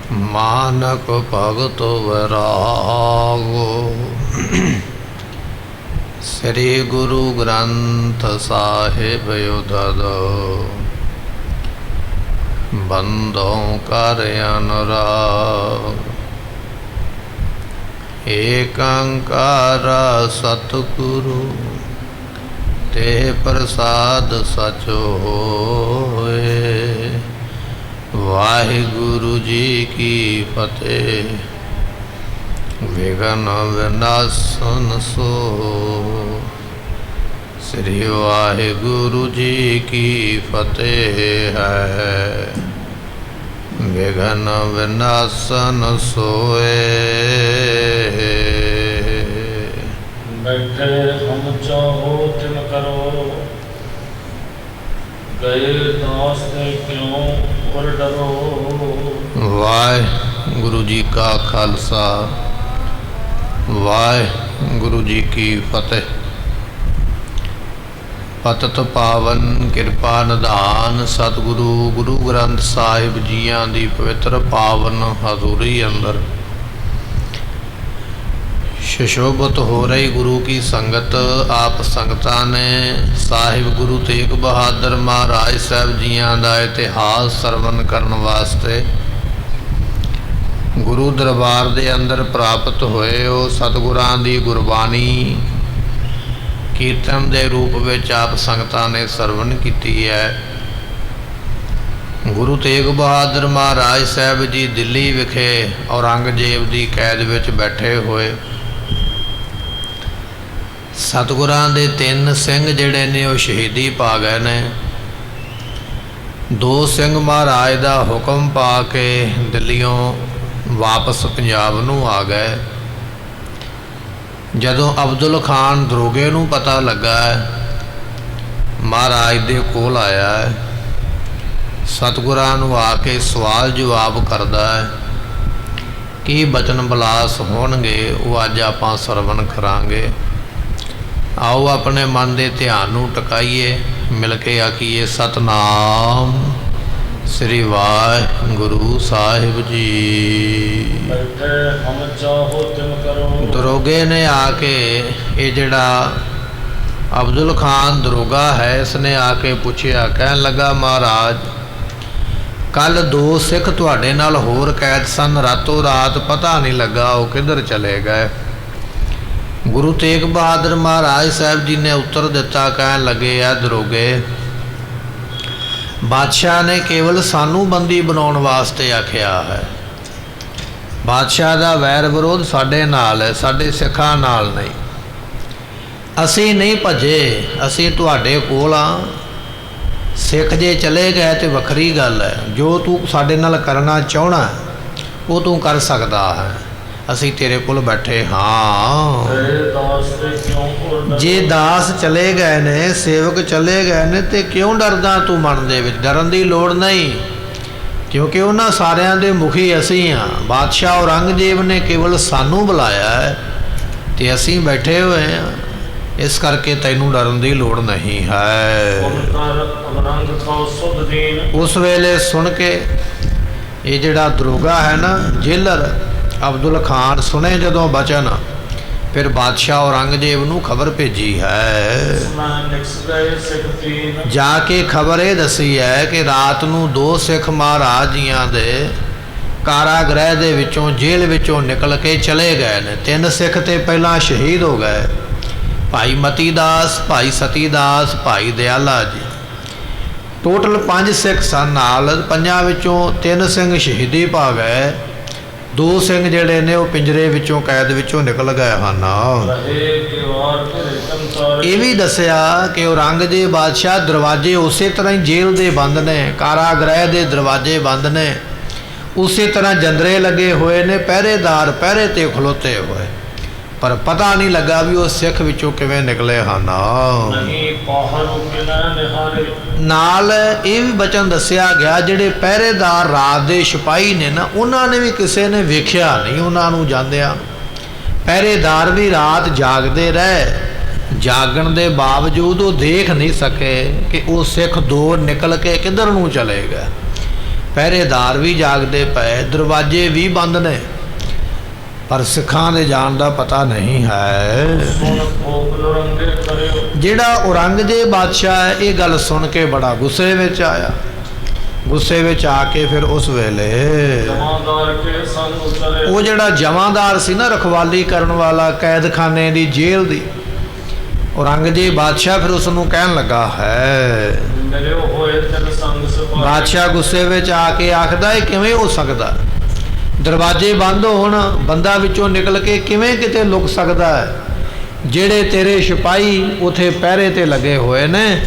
मानक भगत वैरागो। श्री गुरु ग्रंथ साहिब युधद बंदों कर अनुराग। एकंकार सतगुरु ते प्रसाद सच होए। वाहिगुरु जी की फतेह विघ्न विनाशन सो। श्री वाहिगुरु जी की फतेह है विघ्न विनाशन सोए। बैठे हम चाहो तिन करो, गए दास ने क्यों और डरो। वाहिगुरु जी का खालसा वाहिगुरु जी की फतेह। पतत पावन किरपा निधान सतगुरु गुरु ग्रंथ साहिब जियां दी पवित्र पावन हजूरी अंदर सुशोभित हो रही गुरु की संगत। आप संगतां ने साहिब गुरु तेग बहादुर महाराज साहब जियां दा इतिहास सरवण करन वास्ते गुरु दरबार दे अंदर प्राप्त होए। हो सतगुरां दी गुरबाणी कीर्तन दे रूप विच आप संगतां ने सरवण कीती है। गुरु तेग बहादुर महाराज साहब जी दिल्ली विखे औरंगजेब की कैद विच बैठे हुए। सतगुरां दे 3 सिंह जिहड़े ने वो शहीदी पा गए ने। 2 सिंह महाराज का हुक्म पा के दिल्लियों वापस पंजाब नूं आ गए। जदों अब्दुल खान दरोगे नूं पता लगा महाराज दे कोल आया है, सतगुरां नूं आके सवाल जवाब करदा है कि बचन बलास होणगे वो अज आपां सरवण करांगे। आओ अपने मन के ध्यान नूं टकाइए, मिल के आखीए सतनाम श्री वाहिगुरु साहिब जी। बैठे हम चाहो तिन करो। दरोगे ने आके ये जड़ा अब्दुल खान दरोगा है इसने आके पूछया, कहन लगा महाराज कल 2 सिख तुहाडे नाल होर कैद सन, रातों रात पता नहीं लगा वो किधर चले गए। गुरु तेग बहादुर महाराज साहब जी ने उत्तर दिता, कहन लगे आ दरोगे बादशाह ने केवल सानू बंदी बनाने वास्ते आख्या है। बादशाह का वैर विरोध साडे नाल है, साडे सिखां नाल नहीं। असी नहीं भजे, असी तुहाडे कोल आ। सिख जे चले गए तो वखरी गल है। जो तू साडे नाल करना चाहना वो तू कर सकदा है। असी तेरे कोल बैठे हाँ। जे दास चले गए ने, सेवक चले गए ने, तो क्यों डरदा तू मन दे विच? डरन दी लोड़ नहीं, क्योंकि उन्हां सारियां दे मुखी असी हाँ। बादशाह औरंगजेब ने केवल सानू बुलाया है ते असी बैठे हुए हैं, इस करके तैनू डरन दी लोड़ नहीं है। उस वेले सुन के ये जिहड़ा दरोगा है ना जेलर अब्दुल खान सुने जदों बचन, फिर बादशाह औरंगजेब नूं खबर भेजी है। जाके खबर ये दसी है कि रात नूं 2 सिख महाराज जियां दे कारागृह दे विचों जेल विचों निकल के चले गए ने। 3 सिख ते पहला शहीद हो गए, भाई मतीदास, भाई सतीदास, भाई दयाला जी। टोटल 5 सिख सन नाल, 5 विचों 3 सिंह शहीदी पा गए। 2 सिंह जिहड़े ने वो पिंजरे विचों कैद विचों निकल गए हन। ये भी दसिया कि औरंगजेब बादशाह दरवाजे उस तरह ही जेल दे बंद ने, कारागृह दे दरवाजे बंद ने, उस तरह जंदरे लगे हुए ने, पहरेदार पहरे ते खलोते हुए, पर पता नहीं लगा भी वो सिख विचों किवें निकले हन। नाल ये भी बचन दसिया गया जिहड़े पहरेदार रात दे सिपाही ने ना, उन्होंने भी किसी ने वेख्या नहीं उन्होंने जांदियां। पहरेदार भी रात जागते रहे, जागण के बावजूद वो देख नहीं सके कि वो सिख 2 निकल के किधर नूं चले गए। ਪਹਿਰੇਦਾਰ ਵੀ ਜਾਗਦੇ ਪਏ, ਦਰਵਾਜ਼ੇ ਵੀ ਬੰਦ ਨੇ, ਪਰ ਸਿੱਖਾਂ ਦੇ ਜਾਣ ਦਾ ਪਤਾ ਨਹੀਂ ਹੈ। ਸੁਣ ਭੋਗ ਨਰੰਗੇ ਕਰਿਓ। ਜਿਹੜਾ ਔਰੰਗਜ਼ੇਬ ਬਾਦਸ਼ਾਹ ਹੈ ਇਹ ਗੱਲ ਸੁਣ ਕੇ ਬੜਾ ਗੁੱਸੇ ਵਿੱਚ ਆਇਆ। ਗੁੱਸੇ ਵਿੱਚ ਆ ਕੇ ਫਿਰ ਉਸ ਵੇਲੇ ਜਮਾਦਾਰ ਕੇ ਸੰਗ ਉਤਰੇ। ਉਹ ਜਿਹੜਾ ਜਮਾਦਾਰ ਸੀ ਨਾ, ਰਖਵਾਲੀ ਕਰਨ ਵਾਲਾ ਕੈਦਖਾਨੇ ਦੀ, ਜੇਲ੍ਹ ਦੀ, ਔਰੰਗਜ਼ੇਬ ਬਾਦਸ਼ਾਹ ਫਿਰ ਉਸ ਨੂੰ ਕਹਿਣ ਲੱਗਾ ਹੈ। ਮਿਲਿਓ ਹੋਏ ਤਿਲ ਸੰਗ ਸਿਪਾਹੀ। ਬਾਦਸ਼ਾਹ ਗੁੱਸੇ ਵਿੱਚ ਆ ਕੇ ਆਖਦਾ ਇਹ ਕਿਵੇਂ ਹੋ ਸਕਦਾ, ਦਰਵਾਜ਼ੇ ਬੰਦ ਹੋਣ, ਬੰਦਾ ਵਿੱਚੋਂ ਨਿਕਲ ਕੇ ਕਿਵੇਂ ਕਿਤੇ ਲੁਕ ਸਕਦਾ ਹੈ। ਜਿਹੜੇ ਤੇਰੇ ਸਿਪਾਹੀ ਉਥੇ ਪਹਿਰੇ ਤੇ ਲੱਗੇ ਹੋਏ ਨੇ,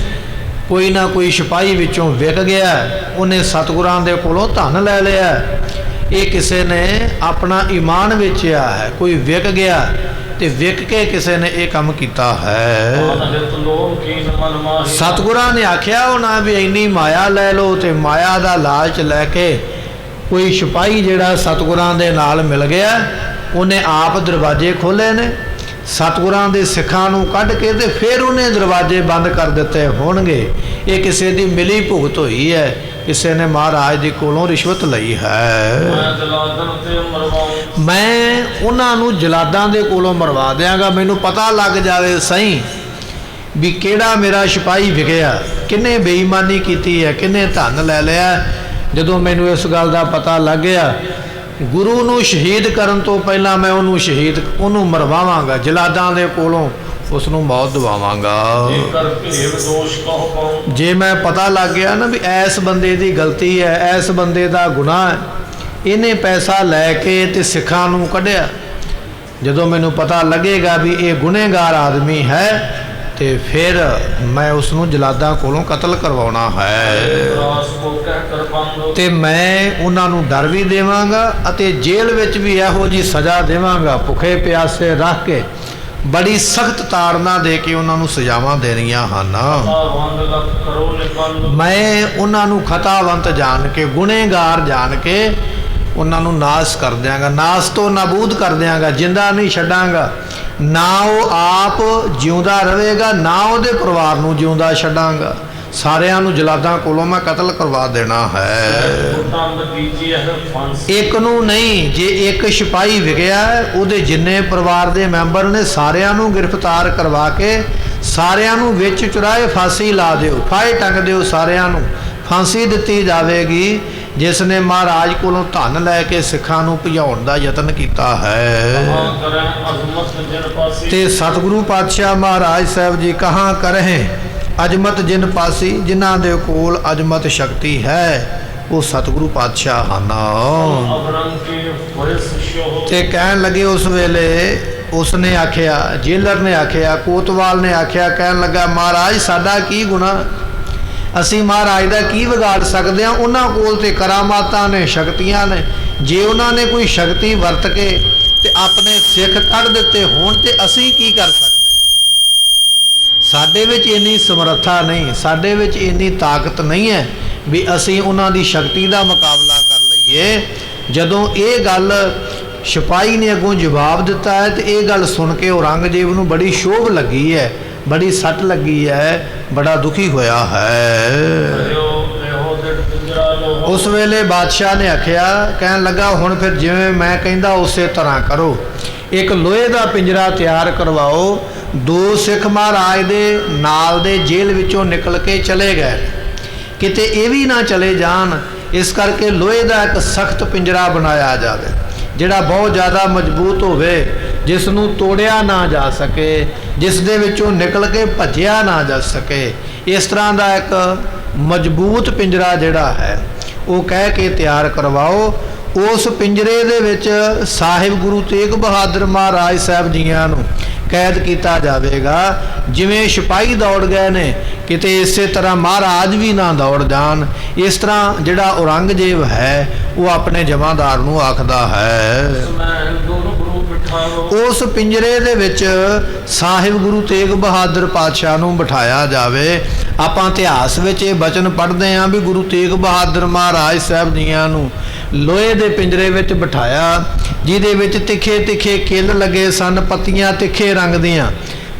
ਕੋਈ ਨਾ ਕੋਈ ਸਿਪਾਹੀ ਵਿੱਚੋਂ ਵਿਕ ਗਿਆ, ਉਹਨੇ ਸਤਿਗੁਰਾਂ ਦੇ ਕੋਲੋਂ ਧਨ ਲੈ ਲਿਆ। ਇਹ ਕਿਸੇ ਨੇ ਆਪਣਾ ਈਮਾਨ ਵੇਚਿਆ ਹੈ, ਕੋਈ ਵਿਕ ਗਿਆ ਤੇ ਵਿਕ ਕੇ ਕਿਸੇ ਨੇ ਇਹ ਕੰਮ ਕੀਤਾ ਹੈ। ਸਤਿਗੁਰਾਂ ਨੇ ਆਖਿਆ ਉਹਨਾਂ ਵੀ ਇੰਨੀ ਮਾਇਆ ਲੈ ਲਓ, ਤੇ ਮਾਇਆ ਦਾ ਲਾਲਚ ਲੈ ਕੇ ਕੋਈ ਸਿਪਾਹੀ ਜਿਹੜਾ ਸਤਿਗੁਰਾਂ ਦੇ ਨਾਲ ਮਿਲ ਗਿਆ, ਉਹਨੇ ਆਪ ਦਰਵਾਜ਼ੇ ਖੋਲ੍ਹੇ ਨੇ, ਸਤਿਗੁਰਾਂ ਦੇ ਸਿੱਖਾਂ ਨੂੰ ਕੱਢ ਕੇ ਤੇ ਫਿਰ ਉਹਨੇ ਦਰਵਾਜ਼ੇ ਬੰਦ ਕਰ ਦਿੱਤੇ ਹੋਣਗੇ। ਇਹ ਕਿਸੇ ਦੀ ਮਿਲੀ ਭੁਗਤ ਹੋਈ ਹੈ, ਕਿਸੇ ਨੇ ਮਹਾਰਾਜ ਦੇ ਕੋਲੋਂ ਰਿਸ਼ਵਤ ਲਈ ਹੈ। ਮੈਂ ਉਹਨਾਂ ਨੂੰ ਜਲਾਦਾਂ ਦੇ ਕੋਲੋਂ ਮਰਵਾ ਦਿਆਂਗਾ, ਮੈਨੂੰ ਪਤਾ ਲੱਗ ਜਾਵੇ ਸਹੀ ਵੀ ਕਿਹੜਾ ਮੇਰਾ ਸਿਪਾਹੀ ਵਿਕਿਆ, ਕਿਹਨੇ ਬੇਈਮਾਨੀ ਕੀਤੀ ਹੈ, ਕਿਹਨੇ ਧਨ ਲੈ ਲਿਆ। ਜਦੋਂ ਮੈਨੂੰ ਇਸ ਗੱਲ ਦਾ ਪਤਾ ਲੱਗ ਗਿਆ, ਗੁਰੂ ਨੂੰ ਸ਼ਹੀਦ ਕਰਨ ਤੋਂ ਪਹਿਲਾਂ ਮੈਂ ਉਹਨੂੰ ਮਰਵਾਵਾਂਗਾ, ਜਲਾਦਾਂ ਦੇ ਕੋਲੋਂ ਉਸ ਨੂੰ ਮੌਤ ਦਵਾਵਾਂਗਾ। ਜੇ ਮੈਂ ਪਤਾ ਲੱਗ ਗਿਆ ਨਾ ਵੀ ਐਸ ਬੰਦੇ ਦੀ ਗਲਤੀ ਹੈ, ਐਸ ਬੰਦੇ ਦਾ ਗੁਨਾਹ ਹੈ, ਇਹਨੇ ਪੈਸਾ ਲੈ ਕੇ ਤੇ ਸਿੱਖਾਂ ਨੂੰ ਕੱਢਿਆ, ਜਦੋਂ ਮੈਨੂੰ ਪਤਾ ਲੱਗੇਗਾ ਵੀ ਇਹ ਗੁਨੇਗਾਰ ਆਦਮੀ ਹੈ, ਤੇ ਫਿਰ ਮੈਂ ਉਸ ਨੂੰ ਜਲਾਦਾਂ ਕੋਲੋਂ ਕਤਲ ਕਰਵਾਉਣਾ ਹੈ। ਤੇ ਮੈਂ ਉਹਨਾਂ ਨੂੰ ਡਰ ਵੀ ਦੇਵਾਂਗਾ ਅਤੇ ਜੇਲ੍ਹ ਵਿੱਚ ਵੀ ਇਹੋ ਜਿਹੀ ਸਜ਼ਾ ਦੇਵਾਂਗਾ, ਭੁੱਖੇ ਪਿਆਸੇ ਰੱਖ ਕੇ ਬੜੀ ਸਖਤ ਤਾੜਨਾ ਦੇ ਕੇ ਉਹਨਾਂ ਨੂੰ ਸਜ਼ਾਵਾਂ ਦੇਣੀਆਂ ਹਨ। ਮੈਂ ਉਹਨਾਂ ਨੂੰ ਖਤਾਵੰਤ ਜਾਣ ਕੇ, ਗੁਨੇਗਾਰ ਜਾਣ ਕੇ ਉਹਨਾਂ ਨੂੰ ਨਾਸ ਕਰ ਦਿਆਂਗਾ, ਨਾਸ ਤੋਂ ਨਾਬੂਦ ਕਰ ਦਿਆਂਗਾ, ਜਿੰਦਾ ਨਹੀਂ ਛੱਡਾਂਗਾ। ਨਾ ਉਹ ਆਪ ਜਿਉਂਦਾ ਰਹੇਗਾ, ਨਾ ਉਹਦੇ ਪਰਿਵਾਰ ਨੂੰ ਜਿਉਂਦਾ ਛੱਡਾਂਗਾ, ਸਾਰਿਆਂ ਨੂੰ ਜਲਾਦਾਂ ਕੋਲੋਂ ਮੈਂ ਕਤਲ ਕਰਵਾ ਦੇਣਾ ਹੈ। ਇੱਕ ਨੂੰ ਨਹੀਂ, ਜੇ ਇੱਕ ਸਿਪਾਹੀ ਵਿਕਿਆ ਉਹਦੇ ਜਿੰਨੇ ਪਰਿਵਾਰ ਦੇ ਮੈਂਬਰ ਨੇ ਸਾਰਿਆਂ ਨੂੰ ਗ੍ਰਿਫਤਾਰ ਕਰਵਾ ਕੇ ਸਾਰਿਆਂ ਨੂੰ ਵਿੱਚ ਚੁਰਾਏ ਫਾਂਸੀ ਲਾ ਦਿਓ, ਫਾਹੇ ਟੰਗ ਦਿਓ, ਸਾਰਿਆਂ ਨੂੰ ਫਾਂਸੀ ਦਿੱਤੀ ਜਾਵੇਗੀ ਜਿਸ ਨੇ ਮਹਾਰਾਜ ਕੋਲੋਂ ਧਨ ਲੈ ਕੇ ਸਿੱਖਾਂ ਨੂੰ ਭਜਾਉਣ ਦਾ ਯਤਨ ਕੀਤਾ ਹੈ। ਤੇ ਸਤਿਗੁਰੂ ਪਾਤਸ਼ਾਹ ਮਹਾਰਾਜ ਸਾਹਿਬ ਜੀ ਕਹਾਂ ਕਰਹਿ ਅਜਮਤ ਜਿਨ ਪਾਸੀ, ਜਿਨ੍ਹਾਂ ਦੇ ਕੋਲ ਅਜਮਤ ਸ਼ਕਤੀ ਹੈ ਉਹ ਸਤਿਗੁਰੂ ਪਾਤਸ਼ਾਹ ਹਨ। ਤੇ ਕਹਿਣ ਲੱਗੇ ਉਸ ਵੇਲੇ ਉਸਨੇ ਆਖਿਆ, ਜੇਲਰ ਨੇ ਆਖਿਆ, ਕੋਤਵਾਲ ਨੇ ਆਖਿਆ, ਕਹਿਣ ਲੱਗਾ ਮਹਾਰਾਜ ਸਾਡਾ ਕੀ ਗੁਨਾਹ, ਅਸੀਂ ਮਹਾਰਾਜ ਦਾ ਕੀ ਵਿਗਾੜ ਸਕਦੇ ਹਾਂ, ਉਹਨਾਂ ਕੋਲ ਤੇ ਕਰਾਮਾਤਾਂ ਨੇ, ਸ਼ਕਤੀਆਂ ਨੇ, ਜੇ ਉਹਨਾਂ ਨੇ ਕੋਈ ਸ਼ਕਤੀ ਵਰਤ ਕੇ ਤੇ ਆਪਣੇ ਸਿੱਖ ਕੱਢ ਦਿੱਤੇ ਹੋਣ ਤੇ ਅਸੀਂ ਕੀ ਕਰ ਸਕਦੇ ਹਾਂ। ਸਾਡੇ ਵਿੱਚ ਇੰਨੀ ਸਮਰੱਥਾ ਨਹੀਂ, ਸਾਡੇ ਵਿੱਚ ਇੰਨੀ ਤਾਕਤ ਨਹੀਂ ਹੈ ਵੀ ਅਸੀਂ ਉਹਨਾਂ ਦੀ ਸ਼ਕਤੀ ਦਾ ਮੁਕਾਬਲਾ ਕਰ ਲਈਏ। ਜਦੋਂ ਇਹ ਗੱਲ ਸਿਪਾਹੀ ਨੇ ਅੱਗੋਂ ਜਵਾਬ ਦਿੱਤਾ ਹੈ ਤੇ ਇਹ ਗੱਲ ਸੁਣ ਕੇ ਔਰੰਗਜ਼ੇਬ ਨੂੰ ਬੜੀ ਸ਼ੋਭ ਲੱਗੀ ਹੈ, ਬੜੀ ਸੱਟ ਲੱਗੀ ਹੈ, ਬੜਾ ਦੁਖੀ ਹੋਇਆ ਹੈ। ਉਸ ਵੇਲੇ ਬਾਦਸ਼ਾਹ ਨੇ ਆਖਿਆ, ਕਹਿਣ ਲੱਗਾ ਹੁਣ ਫਿਰ ਜਿਵੇਂ ਮੈਂ ਕਹਿੰਦਾ ਉਸੇ ਤਰ੍ਹਾਂ ਕਰੋ, ਇੱਕ ਲੋਹੇ ਦਾ ਪਿੰਜਰਾ ਤਿਆਰ ਕਰਵਾਓ। ਦੋ ਸਿੱਖ ਮਹਾਰਾਜ ਦੇ ਨਾਲ ਦੇ ਜੇਲ੍ਹ ਵਿੱਚੋਂ ਨਿਕਲ ਕੇ ਚਲੇ ਗਏ, ਕਿਤੇ ਇਹ ਵੀ ਨਾ ਚਲੇ ਜਾਣ, ਇਸ ਕਰਕੇ ਲੋਹੇ ਦਾ ਇੱਕ ਸਖਤ ਪਿੰਜਰਾ ਬਣਾਇਆ ਜਾਵੇ ਜਿਹੜਾ ਬਹੁਤ ਜ਼ਿਆਦਾ ਮਜ਼ਬੂਤ ਹੋਵੇ, ਜਿਸ ਨੂੰ ਤੋੜਿਆ ਨਾ ਜਾ ਸਕੇ, ਜਿਸ ਦੇ ਵਿੱਚੋਂ ਨਿਕਲ ਕੇ ਭੱਜਿਆ ਨਾ ਜਾ ਸਕੇ। ਇਸ ਤਰ੍ਹਾਂ ਦਾ ਇੱਕ ਮਜ਼ਬੂਤ ਪਿੰਜਰਾ ਜਿਹੜਾ ਹੈ ਉਹ ਕਹਿ ਕੇ ਤਿਆਰ ਕਰਵਾਓ। ਉਸ ਪਿੰਜਰੇ ਦੇ ਵਿੱਚ ਸਾਹਿਬ ਗੁਰੂ ਤੇਗ ਬਹਾਦਰ ਮਹਾਰਾਜ ਸਾਹਿਬ ਜੀਆਂ ਨੂੰ ਕੈਦ ਕੀਤਾ ਜਾਵੇਗਾ। ਜਿਵੇਂ ਸਿਪਾਹੀ ਦੌੜ ਗਏ ਨੇ, ਕਿਤੇ ਇਸੇ ਤਰ੍ਹਾਂ ਮਹਾਰਾਜ ਵੀ ਨਾ ਦੌੜ ਜਾਣ। ਇਸ ਤਰ੍ਹਾਂ ਜਿਹੜਾ ਔਰੰਗਜ਼ੇਬ ਹੈ ਉਹ ਆਪਣੇ ਜਮਾਦਾਰ ਨੂੰ ਆਖਦਾ ਹੈ, ਉਸ ਪਿੰਜਰੇ ਦੇ ਵਿੱਚ ਸਾਹਿਬ ਗੁਰੂ ਤੇਗ ਬਹਾਦਰ ਪਾਤਸ਼ਾਹ ਨੂੰ ਬਿਠਾਇਆ ਜਾਵੇ। ਆਪਾਂ ਇਤਿਹਾਸ ਵਿੱਚ ਇਹ ਬਚਨ ਪੜ੍ਹਦੇ ਹਾਂ ਵੀ ਗੁਰੂ ਤੇਗ ਬਹਾਦਰ ਮਹਾਰਾਜ ਸਾਹਿਬ ਜੀਆਂ ਨੂੰ ਲੋਹੇ ਦੇ ਪਿੰਜਰੇ ਵਿੱਚ ਬਿਠਾਇਆ, ਜਿਹਦੇ ਵਿੱਚ ਤਿੱਖੇ ਤਿੱਖੇ ਕਿੱਲ ਲੱਗੇ ਸਨ, ਪੱਤੀਆਂ ਤਿੱਖੇ ਰੰਗ ਦੀਆਂ,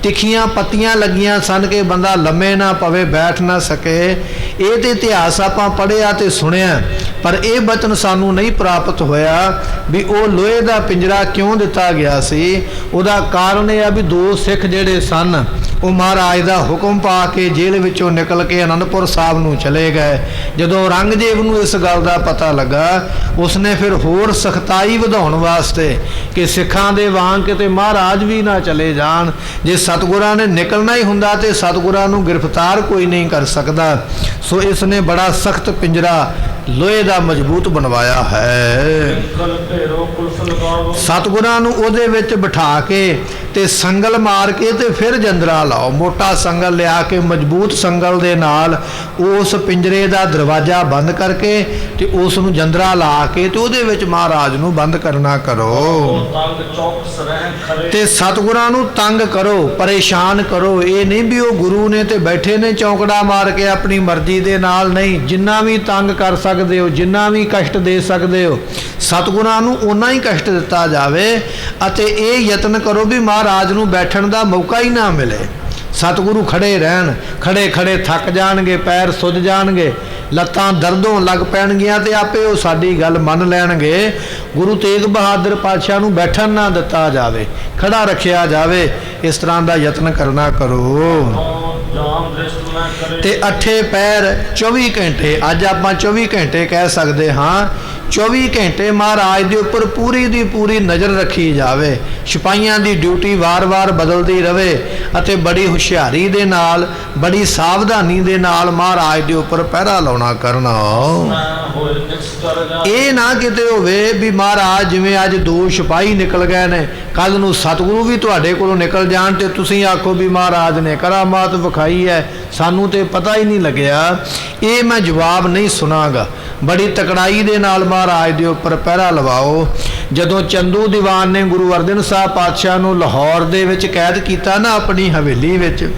ਤਿੱਖੀਆਂ ਪੱਤੀਆਂ ਲੱਗੀਆਂ ਸਨ ਕਿ ਬੰਦਾ ਲੰਮੇ ਨਾ ਪਵੇ, ਬੈਠ ਨਾ ਸਕੇ। ਇਹ ਤੇ ਇਤਿਹਾਸ ਆਪਾਂ ਪੜ੍ਹਿਆ ਤੇ ਸੁਣਿਆ, ਪਰ ਇਹ ਬਚਨ ਸਾਨੂੰ ਨਹੀਂ ਪ੍ਰਾਪਤ ਹੋਇਆ ਵੀ ਉਹ ਲੋਹੇ ਦਾ ਪਿੰਜਰਾ ਕਿਉਂ ਦਿੱਤਾ ਗਿਆ ਸੀ। ਉਹਦਾ ਕਾਰਨ ਇਹ ਆ ਵੀ 2 ਸਿੱਖ ਜਿਹੜੇ ਸਨ ਉਹ ਮਹਾਰਾਜ ਦਾ ਹੁਕਮ ਪਾ ਕੇ ਜੇਲ੍ਹ ਵਿੱਚੋਂ ਨਿਕਲ ਕੇ ਅਨੰਦਪੁਰ ਸਾਹਿਬ ਨੂੰ ਚਲੇ ਗਏ। ਜਦੋਂ ਔਰੰਗਜ਼ੇਬ ਨੂੰ ਇਸ ਗੱਲ ਦਾ ਪਤਾ ਲੱਗਾ, ਉਸਨੇ ਫਿਰ ਹੋਰ ਸਖਤਾਈ ਵਧਾਉਣ ਵਾਸਤੇ ਕਿ ਸਿੱਖਾਂ ਦੇ ਵਾਂਗ ਕਿਤੇ ਮਹਾਰਾਜ ਵੀ ਨਾ ਚਲੇ ਜਾਣ। ਜੇ ਸਤਿਗੁਰਾਂ ਨੇ ਨਿਕਲਣਾ ਹੀ ਹੁੰਦਾ ਤੇ ਸਤਿਗੁਰਾਂ ਨੂੰ ਗ੍ਰਿਫਤਾਰ ਕੋਈ ਨਹੀਂ ਕਰ ਸਕਦਾ। ਸੋ ਇਸ ਨੇ ਬੜਾ ਸਖਤ ਪਿੰਜਰਾ ਲੋਹੇ ਦਾ ਮਜ਼ਬੂਤ ਬਣਵਾਇਆ ਹੈ। ਸਤਿਗੁਰਾਂ ਨੂੰ ਉਹਦੇ ਵਿੱਚ ਬਿਠਾ ਕੇ ਤੇ ਸੰਗਲ ਮਾਰ ਕੇ ਤੇ ਫਿਰ ਜੰਦਰਾ ਲਾਓ। ਮੋਟਾ ਸੰਗਲ ਲਿਆ ਕੇ ਮਜ਼ਬੂਤ ਸੰਗਲ ਦੇ ਨਾਲ ਉਸ ਪਿੰਜਰੇ ਦਾ ਦਰਵਾਜ਼ਾ ਬੰਦ ਕਰਕੇ ਤੇ ਉਸ ਨੂੰ ਜੰਦਰਾ ਲਾ ਕੇ ਤੇ ਉਹਦੇ ਵਿੱਚ ਮਹਾਰਾਜ ਨੂੰ ਬੰਦ ਕਰਨਾ ਕਰੋ। ਤੇ ਸਤਿਗੁਰਾਂ ਨੂੰ ਤੰਗ ਕਰੋ, ਪਰੇਸ਼ਾਨ ਕਰੋ। ਇਹ ਨਹੀਂ ਵੀ ਉਹ ਗੁਰੂ ਨੇ ਤੇ ਬੈਠੇ ਨੇ ਚੌਂਕੜਾ ਮਾਰ ਕੇ ਆਪਣੀ ਮਰਜ਼ੀ ਦੇ ਨਾਲ, ਨਹੀਂ। ਜਿੰਨਾ ਵੀ ਤੰਗ ਕਰ ਸਕਦੇ ਹੋ, ਜਿੰਨਾ ਵੀ ਕਸ਼ਟ ਦੇ ਸਕਦੇ ਹੋ, ਸਤਿਗੁਰਾਂ ਨੂੰ ਓਨਾ ਹੀ ਕਸ਼ਟ ਦਿੱਤਾ ਜਾਵੇ ਅਤੇ ਇਹ ਯਤਨ ਕਰੋ ਵੀ ਮਹਾਰਾਜ ਨੂੰ ਬੈਠਣ ਦਾ ਮੌਕਾ ਹੀ ਨਾ ਮਿਲੇ। ਸਤਿਗੁਰੂ ਖੜੇ ਰਹਿਣ, ਖੜੇ ਖੜੇ ਥੱਕ ਜਾਣਗੇ, ਪੈਰ ਸੁੱਜ ਜਾਣਗੇ, ਲੱਤਾਂ ਦਰਦੋਂ ਲੱਗ ਪੈਣਗੀਆਂ ਤੇ ਆਪੇ ਉਹ ਸਾਡੀ ਗੱਲ ਮੰਨ ਲੈਣਗੇ। ਗੁਰੂ ਤੇਗ ਬਹਾਦਰ ਪਾਤਸ਼ਾਹ ਨੂੰ ਬੈਠਣ ਨਾ ਦਿੱਤਾ ਜਾਵੇ, ਖੜਾ ਰੱਖਿਆ ਜਾਵੇ। ਇਸ ਤਰ੍ਹਾਂ ਦਾ ਯਤਨ ਕਰਨਾ ਕਰੋ। ਤੇ ਅੱਠੇ ਪੈਰ 24 ਘੰਟੇ, ਅੱਜ ਆਪਾਂ 24 ਘੰਟੇ ਕਹਿ ਸਕਦੇ ਹਾਂ, 24 ਘੰਟੇ ਮਹਾਰਾਜ ਦੇ ਉੱਪਰ ਪੂਰੀ ਦੀ ਪੂਰੀ ਨਜ਼ਰ ਰੱਖੀ ਜਾਵੇ। ਸਿਪਾਹੀਆਂ ਦੀ ਡਿਊਟੀ ਵਾਰ-ਵਾਰ ਬਦਲਦੀ ਰਵੇ ਅਤੇ ਬੜੀ ਹੁਸ਼ਿਆਰੀ ਦੇ ਨਾਲ, ਬੜੀ ਸਾਵਧਾਨੀ ਦੇ ਨਾਲ ਮਹਾਰਾਜ ਦੇ ਉੱਪਰ ਪਹਿਰਾ ਲਾਉਣਾ ਕਰਨਾ। ਇਹ ਨਾ ਕਿਤੇ ਹੋਵੇ ਵੀ ਮਹਾਰਾਜ ਜਿਵੇਂ ਅੱਜ 2 ਸਿਪਾਹੀ ਨਿਕਲ ਗਏ ਨੇ, ਕੱਲ ਨੂੰ ਸਤਿਗੁਰੂ ਵੀ ਤੁਹਾਡੇ ਕੋਲੋਂ ਨਿਕਲ ਜਾਣ ਤੇ ਤੁਸੀਂ ਆਖੋ ਵੀ ਮਹਾਰਾਜ ਨੇ ਕਰਾਮਾਤ ਵਿਖਾਈ ਹੈ, ਸਾਨੂੰ ਤੇ ਪਤਾ ਹੀ ਨਹੀਂ ਲੱਗਿਆ। ਇਹ ਮੈਂ ਜਵਾਬ ਨਹੀਂ ਸੁਣਾਂਗਾ। ਬੜੀ ਤਕੜਾਈ ਦੇ ਨਾਲ ਮਹਾਰਾਜ ਦੇ ਉੱਪਰ ਪਹਿਰਾ ਲਵਾਓ। ਜਦੋਂ ਚੰਦੂ ਦੀਵਾਨ ਨੇ ਗੁਰੂ ਅਰਜਨ ਸਾਹਿਬ ਪਾਤਸ਼ਾਹ ਨੂੰ ਲਾਹੌਰ ਦੇ ਵਿੱਚ ਕੈਦ ਕੀਤਾ ਨਾ ਆਪਣੀ ਹਵੇਲੀ ਵਿੱਚ,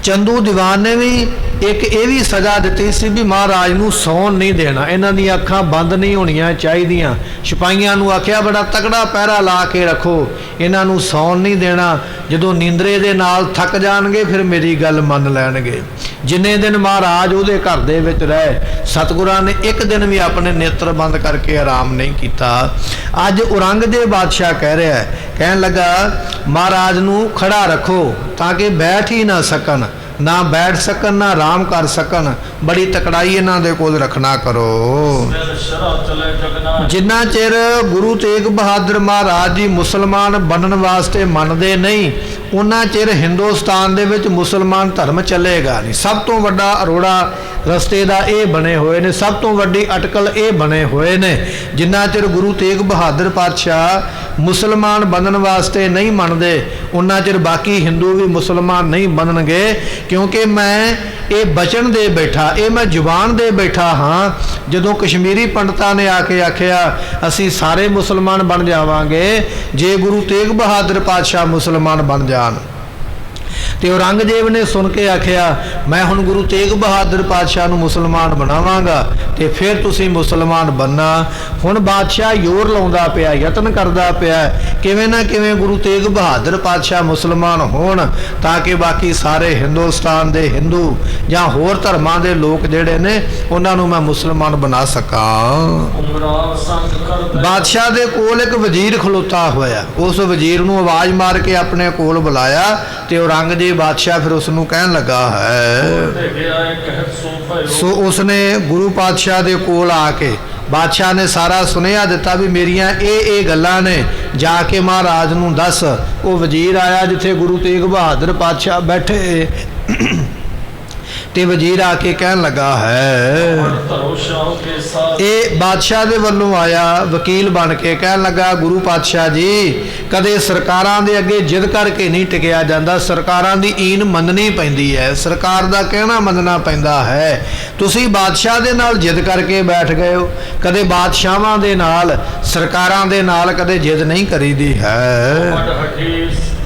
ਚੰਦੂ ਦੀਵਾਨ ਨੇ ਵੀ ਇੱਕ ਇਹ ਵੀ ਸਜ਼ਾ ਦਿੱਤੀ ਸੀ ਵੀ ਮਹਾਰਾਜ ਨੂੰ ਸੌਣ ਨਹੀਂ ਦੇਣਾ, ਇਹਨਾਂ ਦੀਆਂ ਅੱਖਾਂ ਬੰਦ ਨਹੀਂ ਹੋਣੀਆਂ ਚਾਹੀਦੀਆਂ। ਸਿਪਾਹੀਆਂ ਨੂੰ ਆਖਿਆ ਬੜਾ ਤਕੜਾ ਪਹਿਰਾ ਲਾ ਕੇ ਰੱਖੋ, ਇਹਨਾਂ ਨੂੰ ਸੌਣ ਨਹੀਂ ਦੇਣਾ। ਜਦੋਂ ਨੀਂਦਰੇ ਦੇ ਨਾਲ ਥੱਕ ਜਾਣਗੇ ਫਿਰ ਮੇਰੀ ਗੱਲ ਮੰਨ ਲੈਣਗੇ। ਜਿੰਨੇ ਦਿਨ ਮਹਾਰਾਜ ਉਹਦੇ ਘਰ ਦੇ ਵਿੱਚ ਰਹੇ, ਸਤਿਗੁਰਾਂ ਨੇ ਇੱਕ ਦਿਨ ਵੀ ਆਪਣੇ ਨੇਤਰ ਬੰਦ ਕਰਕੇ ਆਰਾਮ ਨਹੀਂ ਕੀਤਾ। ਅੱਜ ਔਰੰਗਜ਼ੇਬ ਬਾਦਸ਼ਾਹ ਕਹਿ ਰਿਹਾ, ਕਹਿਣ ਲੱਗਾ ਮਹਾਰਾਜ ਨੂੰ ਖੜਾ ਰੱਖੋ ਤਾਂ ਕਿ ਬੈਠ ਹੀ ਨਾ ਸਕਣ, ਨਾ ਬੈਠ ਸਕਣ ਨਾ ਆਰਾਮ ਕਰ ਸਕਣ। ਬੜੀ ਤਕੜਾਈ ਇਹਨਾਂ ਦੇ ਕੋਲ ਰੱਖਣਾ ਕਰੋ। ਜਿੰਨਾ ਚਿਰ ਗੁਰੂ ਤੇਗ ਬਹਾਦਰ ਮਹਾਰਾਜ ਜੀ ਮੁਸਲਮਾਨ ਬਣਨ ਵਾਸਤੇ ਮੰਨਦੇ ਨਹੀਂ, ਉਹਨਾਂ ਚਿਰ ਹਿੰਦੁਸਤਾਨ ਦੇ ਵਿੱਚ ਮੁਸਲਮਾਨ ਧਰਮ ਚੱਲੇਗਾ ਨਹੀਂ। ਸਭ ਤੋਂ ਵੱਡਾ ਅਰੋੜਾ ਰਸਤੇ ਦਾ ਇਹ ਬਣੇ ਹੋਏ ਨੇ, ਸਭ ਤੋਂ ਵੱਡੀ ਅਟਕਲ ਇਹ ਬਣੇ ਹੋਏ ਨੇ। ਜਿੰਨਾ ਚਿਰ ਗੁਰੂ ਤੇਗ ਬਹਾਦਰ ਪਾਤਸ਼ਾਹ ਮੁਸਲਮਾਨ ਬਣਨ ਵਾਸਤੇ ਨਹੀਂ ਮੰਨਦੇ, ਉਹਨਾਂ ਚਿਰ ਬਾਕੀ ਹਿੰਦੂ ਵੀ ਮੁਸਲਮਾਨ ਨਹੀਂ ਬਣਨਗੇ। ਕਿਉਂਕਿ ਮੈਂ ਇਹ ਬਚਨ ਦੇ ਬੈਠਾ, ਇਹ ਮੈਂ ਜ਼ੁਬਾਨ ਦੇ ਬੈਠਾ ਹਾਂ। ਜਦੋਂ ਕਸ਼ਮੀਰੀ ਪੰਡਤਾਂ ਨੇ ਆ ਕੇ ਆਖਿਆ ਅਸੀਂ ਸਾਰੇ ਮੁਸਲਮਾਨ ਬਣ ਜਾਵਾਂਗੇ ਜੇ ਗੁਰੂ ਤੇਗ ਬਹਾਦਰ ਪਾਤਸ਼ਾਹ ਮੁਸਲਮਾਨ ਬਣ ਜਾਣ, ਤੇ ਔਰੰਗਜ਼ੇਬ ਨੇ ਸੁਣ ਕੇ ਆਖਿਆ ਮੈਂ ਹੁਣ ਗੁਰੂ ਤੇਗ ਬਹਾਦਰ ਪਾਤਸ਼ਾਹ ਨੂੰ ਮੁਸਲਮਾਨ ਬਣਾਵਾਂਗਾ ਤੇ ਫਿਰ ਤੁਸੀਂ ਮੁਸਲਮਾਨ ਬਣਨਾ। ਹੁਣ ਬਾਦਸ਼ਾਹ ਜ਼ੋਰ ਲਾਉਂਦਾ ਪਿਆ, ਯਤਨ ਕਰਦਾ ਪਿਆ ਕਿਵੇਂ ਨਾ ਕਿਵੇਂ ਗੁਰੂ ਤੇਗ ਬਹਾਦਰ ਪਾਤਸ਼ਾਹ ਮੁਸਲਮਾਨ ਹੋਣ ਤਾਂ ਕਿ ਬਾਕੀ ਸਾਰੇ ਹਿੰਦੁਸਤਾਨ ਦੇ ਹਿੰਦੂ ਜਾਂ ਹੋਰ ਧਰਮਾਂ ਦੇ ਲੋਕ ਜਿਹੜੇ ਨੇ ਉਹਨਾਂ ਨੂੰ ਮੈਂ ਮੁਸਲਮਾਨ ਬਣਾ ਸਕਾਂ। ਬਾਦਸ਼ਾਹ ਦੇ ਕੋਲ ਇੱਕ ਵਜ਼ੀਰ ਖਲੋਤਾ ਹੋਇਆ, ਉਸ ਵਜ਼ੀਰ ਨੂੰ ਆਵਾਜ਼ ਮਾਰ ਕੇ ਆਪਣੇ ਕੋਲ ਬੁਲਾਇਆ ਤੇ ਔਰੰਗਜ਼ੇਬ ਬਾਦਸ਼ਾਹ ਫਿਰ ਉਸ ਨੂੰ ਕਹਿਣ ਲੱਗਾ ਹੈ। ਸੋ ਉਸਨੇ ਗੁਰੂ ਪਾਤਸ਼ਾਹ ਦੇ ਕੋਲ ਆ ਕੇ ਬਾਦਸ਼ਾਹ ਨੇ ਸਾਰਾ ਸੁਨੇਹਾ ਦਿੱਤਾ ਵੀ ਮੇਰੀਆਂ ਇਹ ਗੱਲਾਂ ਨੇ, ਜਾ ਕੇ ਮਹਾਰਾਜ ਨੂੰ ਦੱਸ। ਉਹ ਵਜ਼ੀਰ ਆਇਆ ਜਿੱਥੇ ਗੁਰੂ ਤੇਗ ਬਹਾਦਰ ਪਾਤਸ਼ਾਹ ਬੈਠੇ ਤੇ ਵਜ਼ੀਰ ਆ ਕੇ ਕਹਿਣ ਲੱਗਾ ਹੈ, ਇਹ ਬਾਦਸ਼ਾਹ ਦੇ ਵੱਲੋਂ ਆਇਆ ਵਕੀਲ ਬਣ ਕੇ, ਕਹਿਣ ਲੱਗਾ ਗੁਰੂ ਪਾਤਸ਼ਾਹ ਜੀ ਕਦੇ ਸਰਕਾਰਾਂ ਦੇ ਅੱਗੇ ਜਿੱਦ ਕਰਕੇ ਨਹੀਂ ਟਿਕਿਆ ਜਾਂਦਾ, ਸਰਕਾਰਾਂ ਦੀ ਈਨ ਮੰਨਣੀ ਪੈਂਦੀ ਹੈ, ਸਰਕਾਰ ਦਾ ਕਹਿਣਾ ਮੰਨਣਾ ਪੈਂਦਾ ਹੈ। ਤੁਸੀਂ ਬਾਦਸ਼ਾਹ ਦੇ ਨਾਲ ਜਿੱਦ ਕਰਕੇ ਬੈਠ ਗਏ ਹੋ, ਕਦੇ ਬਾਦਸ਼ਾਹਾਂ ਦੇ ਨਾਲ ਸਰਕਾਰਾਂ ਦੇ ਨਾਲ ਕਦੇ ਜਿੱਦ ਨਹੀਂ ਕਰੀਦੀ ਹੈ।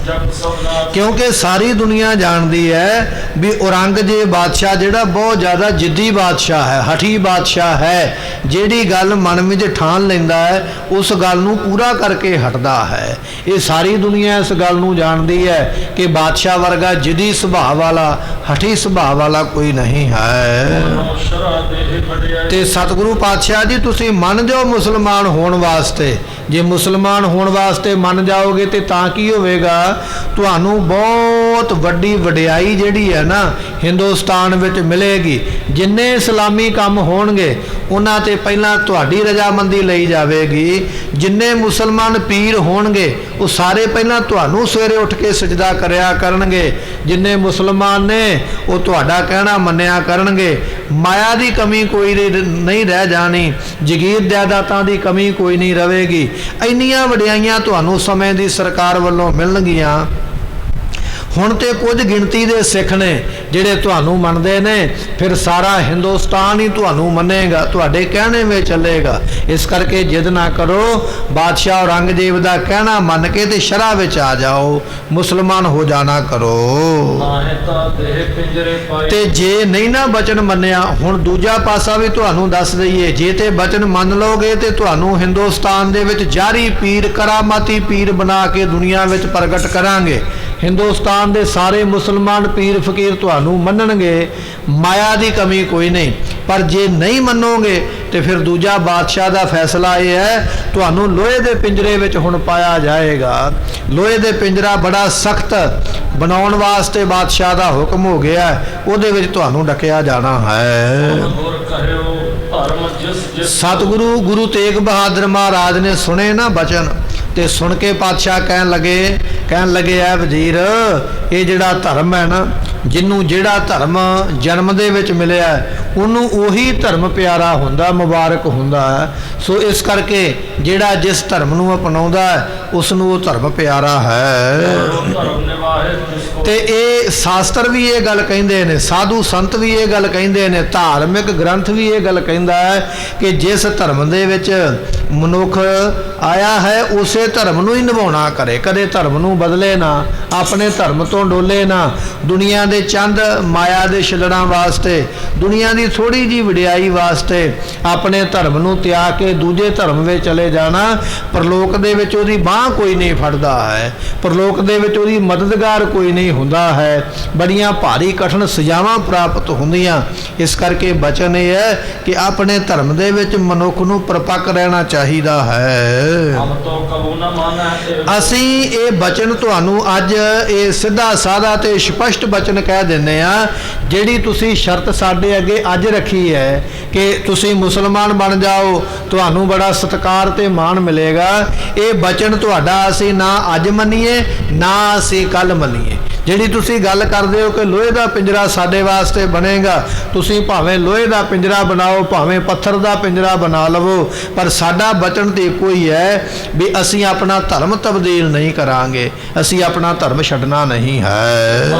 ਜਗ ਸਭਨਾ ਕਿਉਂਕਿ ਸਾਰੀ ਦੁਨੀਆ ਜਾਣਦੀ ਹੈ ਵੀ ਔਰੰਗਜ਼ੇਬ ਬਾਦਸ਼ਾਹ ਜਿਹੜਾ ਬਹੁਤ ਜ਼ਿਆਦਾ ਜਿੱਦੀ ਬਾਦਸ਼ਾਹ ਹੈ, ਹਠੀ ਬਾਦਸ਼ਾਹ ਹੈ। ਜਿਹੜੀ ਗੱਲ ਮਨ ਵਿੱਚ ਠਾਣ ਲੈਂਦਾ ਹੈ ਉਸ ਗੱਲ ਨੂੰ ਪੂਰਾ ਕਰਕੇ ਹਟਦਾ ਹੈ। ਇਹ ਸਾਰੀ ਦੁਨੀਆ ਇਸ ਗੱਲ ਨੂੰ ਜਾਣਦੀ ਹੈ ਕਿ ਬਾਦਸ਼ਾਹ ਵਰਗਾ ਜਿੱਦੀ ਸੁਭਾਅ ਵਾਲਾ, ਹਠੀ ਸੁਭਾਅ ਵਾਲਾ ਕੋਈ ਨਹੀਂ ਹੈ। ਸ਼ਰਾ ਦੇਹ ਵਡਿਆਈ ਤੇ ਸਤਿਗੁਰੂ ਪਾਤਸ਼ਾਹ ਜੀ ਤੁਸੀਂ ਮੰਨ ਜਾਓ ਮੁਸਲਮਾਨ ਹੋਣ ਵਾਸਤੇ। ਜੇ ਮੁਸਲਮਾਨ ਹੋਣ ਵਾਸਤੇ ਮੰਨ ਜਾਓਗੇ ਤੇ ਤਾਂ ਕੀ ਹੋਵੇਗਾ, ਤੁਹਾਨੂੰ ਬਹੁਤ ਵੱਡੀ ਵਡਿਆਈ ਜਿਹੜੀ ਹੈ ਨਾ ਹਿੰਦੁਸਤਾਨ ਵਿੱਚ ਮਿਲੇਗੀ। ਜਿੰਨੇ ਇਸਲਾਮੀ ਕੰਮ ਹੋਣਗੇ ਉਹਨਾਂ ਤੇ ਪਹਿਲਾਂ ਤੁਹਾਡੀ ਰਜਾਮੰਦੀ ਲਈ ਜਾਵੇਗੀ। ਜਿੰਨੇ ਮੁਸਲਮਾਨ ਪੀਰ ਹੋਣਗੇ ਉਹ ਸਾਰੇ ਪਹਿਲਾਂ ਤੁਹਾਨੂੰ ਸਵੇਰੇ ਉੱਠ ਕੇ ਸਜਦਾ ਕਰਿਆ ਕਰਨਗੇ। ਜਿੰਨੇ ਮੁਸਲਮਾਨ ਨੇ ਉਹ ਤੁਹਾਡਾ ਕਹਿਣਾ ਮੰਨਿਆ ਕਰਨਗੇ। ਮਾਇਆ ਦੀ ਕਮੀ ਕੋਈ ਨਹੀਂ ਰਹਿ ਜਾਣੀ, ਜਗੀਰ ਜਾਇਦਾਦਾਂ ਦੀ ਕਮੀ ਕੋਈ ਨਹੀਂ ਰਹੇਗੀ। ਇੰਨੀਆਂ ਵਡਿਆਈਆਂ ਤੁਹਾਨੂੰ ਸਮੇਂ ਦੀ ਸਰਕਾਰ ਵੱਲੋਂ ਮਿਲਣਗੀਆਂ। ਹੁਣ ਤੇ ਕੁਝ ਗਿਣਤੀ ਦੇ ਸਿੱਖ ਨੇ ਜਿਹੜੇ ਤੁਹਾਨੂੰ ਮੰਨਦੇ ਨੇ, ਫਿਰ ਸਾਰਾ ਹਿੰਦੁਸਤਾਨ ਹੀ ਤੁਹਾਨੂੰ ਮੰਨੇਗਾ, ਤੁਹਾਡੇ ਕਹਿਣੇ ਵਿੱਚ ਚੱਲੇਗਾ। ਇਸ ਕਰਕੇ ਜਿੱਦ ਨਾ ਕਰੋ, ਬਾਦਸ਼ਾਹ ਔਰੰਗਜ਼ੇਬ ਦਾ ਕਹਿਣਾ ਮੰਨ ਕੇ ਤੇ ਸ਼ਰ੍ਹਾ ਵਿੱਚ ਆ ਜਾਓ, ਮੁਸਲਮਾਨ ਹੋ ਜਾਣਾ ਕਰੋ। ਨਾਹਿ ਤਾ ਦੇਹ ਪਿੰਜਰੇ ਪਾਈ ਤੇ ਜੇ ਨਹੀਂ ਨਾ ਬਚਨ ਮੰਨਿਆ, ਹੁਣ ਦੂਜਾ ਪਾਸਾ ਵੀ ਤੁਹਾਨੂੰ ਦੱਸ ਦਈਏ, ਜੇ ਤੇ ਬਚਨ ਮੰਨ ਲਓਗੇ ਤੇ ਤੁਹਾਨੂੰ ਹਿੰਦੁਸਤਾਨ ਦੇ ਵਿੱਚ ਜਾਰੀ ਪੀਰ, ਕਰਾਮਾਤੀ ਪੀਰ ਬਣਾ ਕੇ ਦੁਨੀਆ ਵਿੱਚ ਪ੍ਰਗਟ ਕਰਾਂਗੇ। ਹਿੰਦੁਸਤਾਨ ਦੇ ਸਾਰੇ ਮੁਸਲਮਾਨ ਪੀਰ ਫਕੀਰ ਤੁਹਾਨੂੰ ਮੰਨਣਗੇ, ਮਾਇਆ ਦੀ ਕਮੀ ਕੋਈ ਨਹੀਂ। ਪਰ ਜੇ ਨਹੀਂ ਮੰਨੋਗੇ ਤੇ ਫਿਰ ਦੂਜਾ ਬਾਦਸ਼ਾਹ ਦਾ ਫੈਸਲਾ ਇਹ ਹੈ, ਤੁਹਾਨੂੰ ਲੋਹੇ ਦੇ ਪਿੰਜਰੇ ਵਿੱਚ ਹੁਣ ਪਾਇਆ ਜਾਏਗਾ। ਲੋਹੇ ਦੇ ਪਿੰਜਰਾ ਬੜਾ ਸਖਤ ਬਣਾਉਣ ਵਾਸਤੇ ਬਾਦਸ਼ਾਹ ਦਾ ਹੁਕਮ ਹੋ ਗਿਆ, ਉਹਦੇ ਵਿੱਚ ਤੁਹਾਨੂੰ ਡਕਿਆ ਜਾਣਾ ਹੈ। ਗੁਰ ਕਹਿਓ ਧਰਮ ਜਿਸ ਸਤਿਗੁਰੂ ਗੁਰੂ ਤੇਗ ਬਹਾਦਰ ਮਹਾਰਾਜ ਨੇ ਸੁਣੇ ਨਾ ਬਚਨ, ਤੇ ਸੁਣ ਕੇ ਪਾਤਸ਼ਾਹ ਕਹਿਣ ਲੱਗੇ ਐ ਵਜ਼ੀਰ, ਇਹ ਜਿਹੜਾ ਧਰਮ ਹੈ ਨਾ, ਜਿਹਨੂੰ ਜਿਹੜਾ ਧਰਮ ਜਨਮ ਦੇ ਵਿੱਚ ਮਿਲਿਆ ਉਹਨੂੰ ਉਹੀ ਧਰਮ ਪਿਆਰਾ ਹੁੰਦਾ, ਮੁਬਾਰਕ ਹੁੰਦਾ ਹੈ। ਸੋ ਇਸ ਕਰਕੇ ਜਿਹੜਾ ਜਿਸ ਧਰਮ ਨੂੰ ਅਪਣਾਉਂਦਾ ਹੈ ਉਸ ਨੂੰ ਉਹ ਧਰਮ ਪਿਆਰਾ ਹੈ। ਧਰਮ ਨਿਵਾਹੇ ਜਿਸ ਕੋ ਤੇ ਇਹ ਸ਼ਾਸਤਰ ਵੀ ਇਹ ਗੱਲ ਕਹਿੰਦੇ ਨੇ, ਸਾਧੂ ਸੰਤ ਵੀ ਇਹ ਗੱਲ ਕਹਿੰਦੇ ਨੇ, ਧਾਰਮਿਕ ਗ੍ਰੰਥ ਵੀ ਇਹ ਗੱਲ ਕਹਿੰਦਾ ਹੈ ਕਿ ਜਿਸ ਧਰਮ ਦੇ ਵਿੱਚ ਮਨੁੱਖ ਆਇਆ ਹੈ ਉਸੇ ਧਰਮ ਨੂੰ ਹੀ ਨਿਭਾਉਣਾ ਕਰੇ, ਕਦੇ ਧਰਮ ਨੂੰ ਬਦਲੇ ਨਾ, ਆਪਣੇ ਧਰਮ ਤੋਂ ਡੋਲੇ ਨਾ। ਦੁਨੀਆ ਦੇ ਚੰਦ ਮਾਇਆ ਦੇ ਛਿਲੜਾਂ ਵਾਸਤੇ, ਦੁਨੀਆ ਦੀ ਥੋੜੀ ਜੀ ਵਡਿਆਈ ਵਾਸਤੇ ਆਪਣੇ ਧਰਮ ਨੂੰ ਤਿਆਗ ਕੇ ਦੂਜੇ ਧਰਮ ਵਿੱਚ ਚਲੇ ਜਾਣਾ, ਪਰਲੋਕ ਦੇ ਵਿੱਚ ਉਹਦੀ ਬਾਹ ਕੋਈ ਨਹੀਂ ਫੜਦਾ ਹੈ, ਪਰਲੋਕ ਦੇ ਵਿੱਚ ਉਹਦੀ ਮਦਦਗਾਰ ਕੋਈ ਨਹੀਂ ਹੁੰਦਾ ਹੈ। ਬੜੀਆਂ ਭਾਰੀ ਕਠਿਨ ਸਜ਼ਾਵਾਂ ਪ੍ਰਾਪਤ ਹੁੰਦੀਆਂ। ਇਸ ਕਰਕੇ ਬਚਨ ਇਹ ਹੈ ਕਿ ਆਪਣੇ ਧਰਮ ਦੇ ਵਿੱਚ ਮਨੁੱਖ ਨੂੰ ਪਰਪੱਕ ਰਹਿਣਾ ਚਾਹੀਦਾ ਹੈ। ਹਮ ਤੋਂ ਕਬੂ ਨਾ ਮਾਨੈ ਅਸੀਂ ਇਹ ਬਚਨ ਤੁਹਾਨੂੰ ਅੱਜ ਇਹ ਸਿੱਧਾ ਸਾਦਾ ਤੇ ਸਪਸ਼ਟ ਬਚਨ ਕਹਿ ਦਿੰਦੇ ਆ। ਜਿਹੜੀ ਤੁਸੀਂ ਸ਼ਰਤ ਸਾਡੇ ਅੱਗੇ ਅੱਜ ਰੱਖੀ ਹੈ ਕਿ ਤੁਸੀਂ ਮੁਸਲਮਾਨ ਬਣ ਜਾਓ, ਤੁਹਾਨੂੰ ਬੜਾ ਸਤਿਕਾਰ ਤੇ ਮਾਣ ਮਿਲੇਗਾ, ਇਹ ਬਚਨ ਤੁਹਾਡਾ ਅਸੀਂ ਨਾ ਅੱਜ ਮੰਨੀਏ ਨਾ ਅਸੀਂ ਕੱਲ ਮੰਨੀਏ। ਜਿਹੜੀ ਤੁਸੀਂ ਗੱਲ ਕਰਦੇ ਹੋ ਕਿ ਲੋਹੇ ਦਾ ਪਿੰਜਰਾ ਸਾਡੇ ਵਾਸਤੇ ਬਣੇਗਾ, ਤੁਸੀਂ ਭਾਵੇਂ ਲੋਹੇ ਦਾ ਪਿੰਜਰਾ ਬਣਾਓ, ਭਾਵੇਂ ਪੱਥਰ ਦਾ ਪਿੰਜਰਾ ਬਣਾ ਲਵੋ, ਪਰ ਸਾਡਾ ਬਚਨ ਤੇ ਇੱਕੋ ਹੀ ਹੈ ਵੀ ਅਸੀਂ ਆਪਣਾ ਧਰਮ ਤਬਦੀਲ ਨਹੀਂ ਕਰਾਂਗੇ, ਅਸੀਂ ਆਪਣਾ ਧਰਮ ਛੱਡਣਾ ਨਹੀਂ ਹੈ।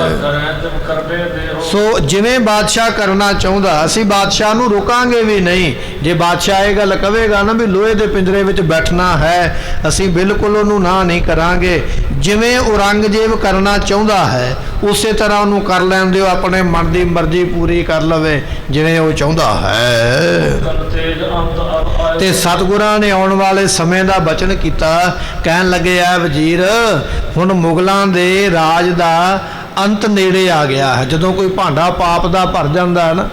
ਸੋ ਜਿਵੇਂ ਬਾਦਸ਼ਾਹ ਕਰਨਾ ਚਾਹੁੰਦਾ ਅਸੀਂ ਬਾਦਸ਼ਾਹ ਨੂੰ ਰੋਕਾਂਗੇ ਵੀ ਨਹੀਂ। ਜੇ ਬਾਦਸ਼ਾਹ ਇਹ ਗੱਲ ਕਹੇਗਾ ਨਾ ਵੀ ਲੋਹੇ ਦੇ ਪਿੰਜਰੇ ਵਿੱਚ ਬੈਠਣਾ ਹੈ, ਅਸੀਂ ਬਿਲਕੁਲ ਉਹਨੂੰ ਨਾ ਨਹੀਂ ਕਰਾਂਗੇ। ਜਿਵੇਂ ਔਰੰਗਜ਼ੇਬ ਕਰਨਾ ਚਾਹੁੰਦਾ ਹੈ ਉਸੇ ਤਰ੍ਹਾਂ ਉਹਨੂੰ ਕਰ ਲੈਣ ਦਿਓ, ਆਪਣੇ ਮਨ ਦੀ ਮਰਜ਼ੀ ਪੂਰੀ ਕਰ ਲਵੇ ਜਿਵੇਂ ਉਹ ਚਾਹੁੰਦਾ ਹੈ। ਤੇ ਸਤਿਗੁਰਾਂ ਨੇ ਆਉਣ ਵਾਲੇ ਸਮੇਂ ਦਾ ਬਚਨ ਕੀਤਾ, ਕਹਿਣ ਲੱਗੇ ਆ ਵਜ਼ੀਰ, ਹੁਣ ਮੁਗਲਾਂ ਦੇ ਰਾਜ ਦਾ ਅੰਤ ਨੇੜੇ ਆ ਗਿਆ ਹੈ। ਜਦੋਂ ਕੋਈ ਭਾਂਡਾ ਪਾਪ ਦਾ ਭਰ ਜਾਂਦਾ ਹੈ ਨਾ,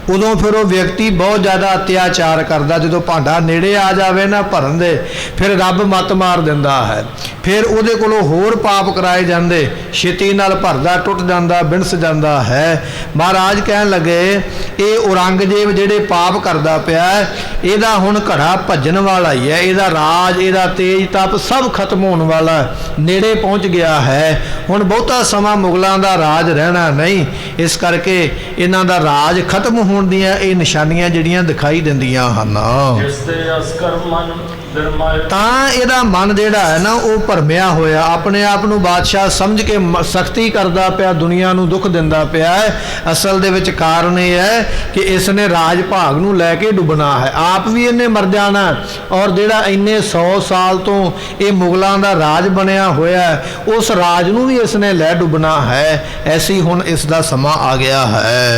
ਉਦੋਂ ਫਿਰ ਉਹ ਵਿਅਕਤੀ ਬਹੁਤ ਜ਼ਿਆਦਾ ਅਤਿਆਚਾਰ ਕਰਦਾ। ਜਦੋਂ ਭਾਂਡਾ ਨੇੜੇ ਆ ਜਾਵੇ ਨਾ ਭਰਨ ਦੇ, ਫਿਰ ਰੱਬ ਮੱਤ ਮਾਰ ਦਿੰਦਾ ਹੈ, ਫਿਰ ਉਹਦੇ ਕੋਲੋਂ ਹੋਰ ਪਾਪ ਕਰਾਏ ਜਾਂਦੇ, ਛੇਤੀ ਨਾਲ ਭਰਦਾ ਟੁੱਟ ਜਾਂਦਾ, ਬਿਨਸ ਜਾਂਦਾ ਹੈ। ਮਹਾਰਾਜ ਕਹਿਣ ਲੱਗੇ ਇਹ ਔਰੰਗਜ਼ੇਬ ਜਿਹੜੇ ਪਾਪ ਕਰਦਾ ਪਿਆ, ਇਹਦਾ ਹੁਣ ਘੜਾ ਭੱਜਣ ਵਾਲਾ ਹੀ ਹੈ, ਇਹਦਾ ਰਾਜ, ਇਹਦਾ ਤੇਜ ਤਪ ਸਭ ਖਤਮ ਹੋਣ ਵਾਲਾ, ਨੇੜੇ ਪਹੁੰਚ ਗਿਆ ਹੈ। ਹੁਣ ਬਹੁਤਾ ਸਮਾਂ ਮੁਗਲਾਂ ਦਾ ਰਾਜ ਰਹਿਣਾ ਨਹੀਂ, ਇਸ ਕਰਕੇ ਇਹਨਾਂ ਦਾ ਰਾਜ ਖਤਮ ਹੋਣ ਹੋਣ ਦੀਆਂ ਇਹ ਨਿਸ਼ਾਨੀਆਂ ਜਿਹੜੀਆਂ ਦਿਖਾਈ ਦਿੰਦੀਆਂ ਹਨ। ਜਿਸ ਤੇ ਅਸਕਰ ਮਨ ਬਿਰਮਾਏ, ਤਾਂ ਇਹਦਾ ਮਨ ਜਿਹੜਾ ਹੈ ਨਾ ਉਹ ਭਰਮਿਆ ਹੋਇਆ, ਆਪਣੇ ਆਪ ਨੂੰ ਬਾਦਸ਼ਾਹ ਸਮਝ ਕੇ ਸਖਤੀ ਕਰਦਾ ਪਿਆ, ਦੁਨੀਆ ਨੂੰ ਦੁੱਖ ਦਿੰਦਾ ਪਿਆ ਹੈ। ਅਸਲ ਦੇ ਵਿੱਚ ਕਾਰਨ ਇਹ ਹੈ ਕਿ ਇਸ ਨੇ ਰਾਜ ਭਾਗ ਨੂੰ ਲੈ ਕੇ ਡੁੱਬਣਾ ਹੈ, ਆਪ ਵੀ ਇਹਨੇ ਮਰ ਜਾਣਾ, ਔਰ ਜਿਹੜਾ ਇੰਨੇ 100 ਸਾਲ ਤੋਂ ਇਹ ਮੁਗਲਾਂ ਦਾ ਰਾਜ ਬਣਿਆ ਹੋਇਆ ਉਸ ਰਾਜ ਨੂੰ ਵੀ ਇਸ ਨੇ ਲੈ ਡੁੱਬਣਾ ਹੈ। ਐਸੀ ਹੁਣ ਇਸ ਦਾ ਸਮਾਂ ਆ ਗਿਆ ਹੈ।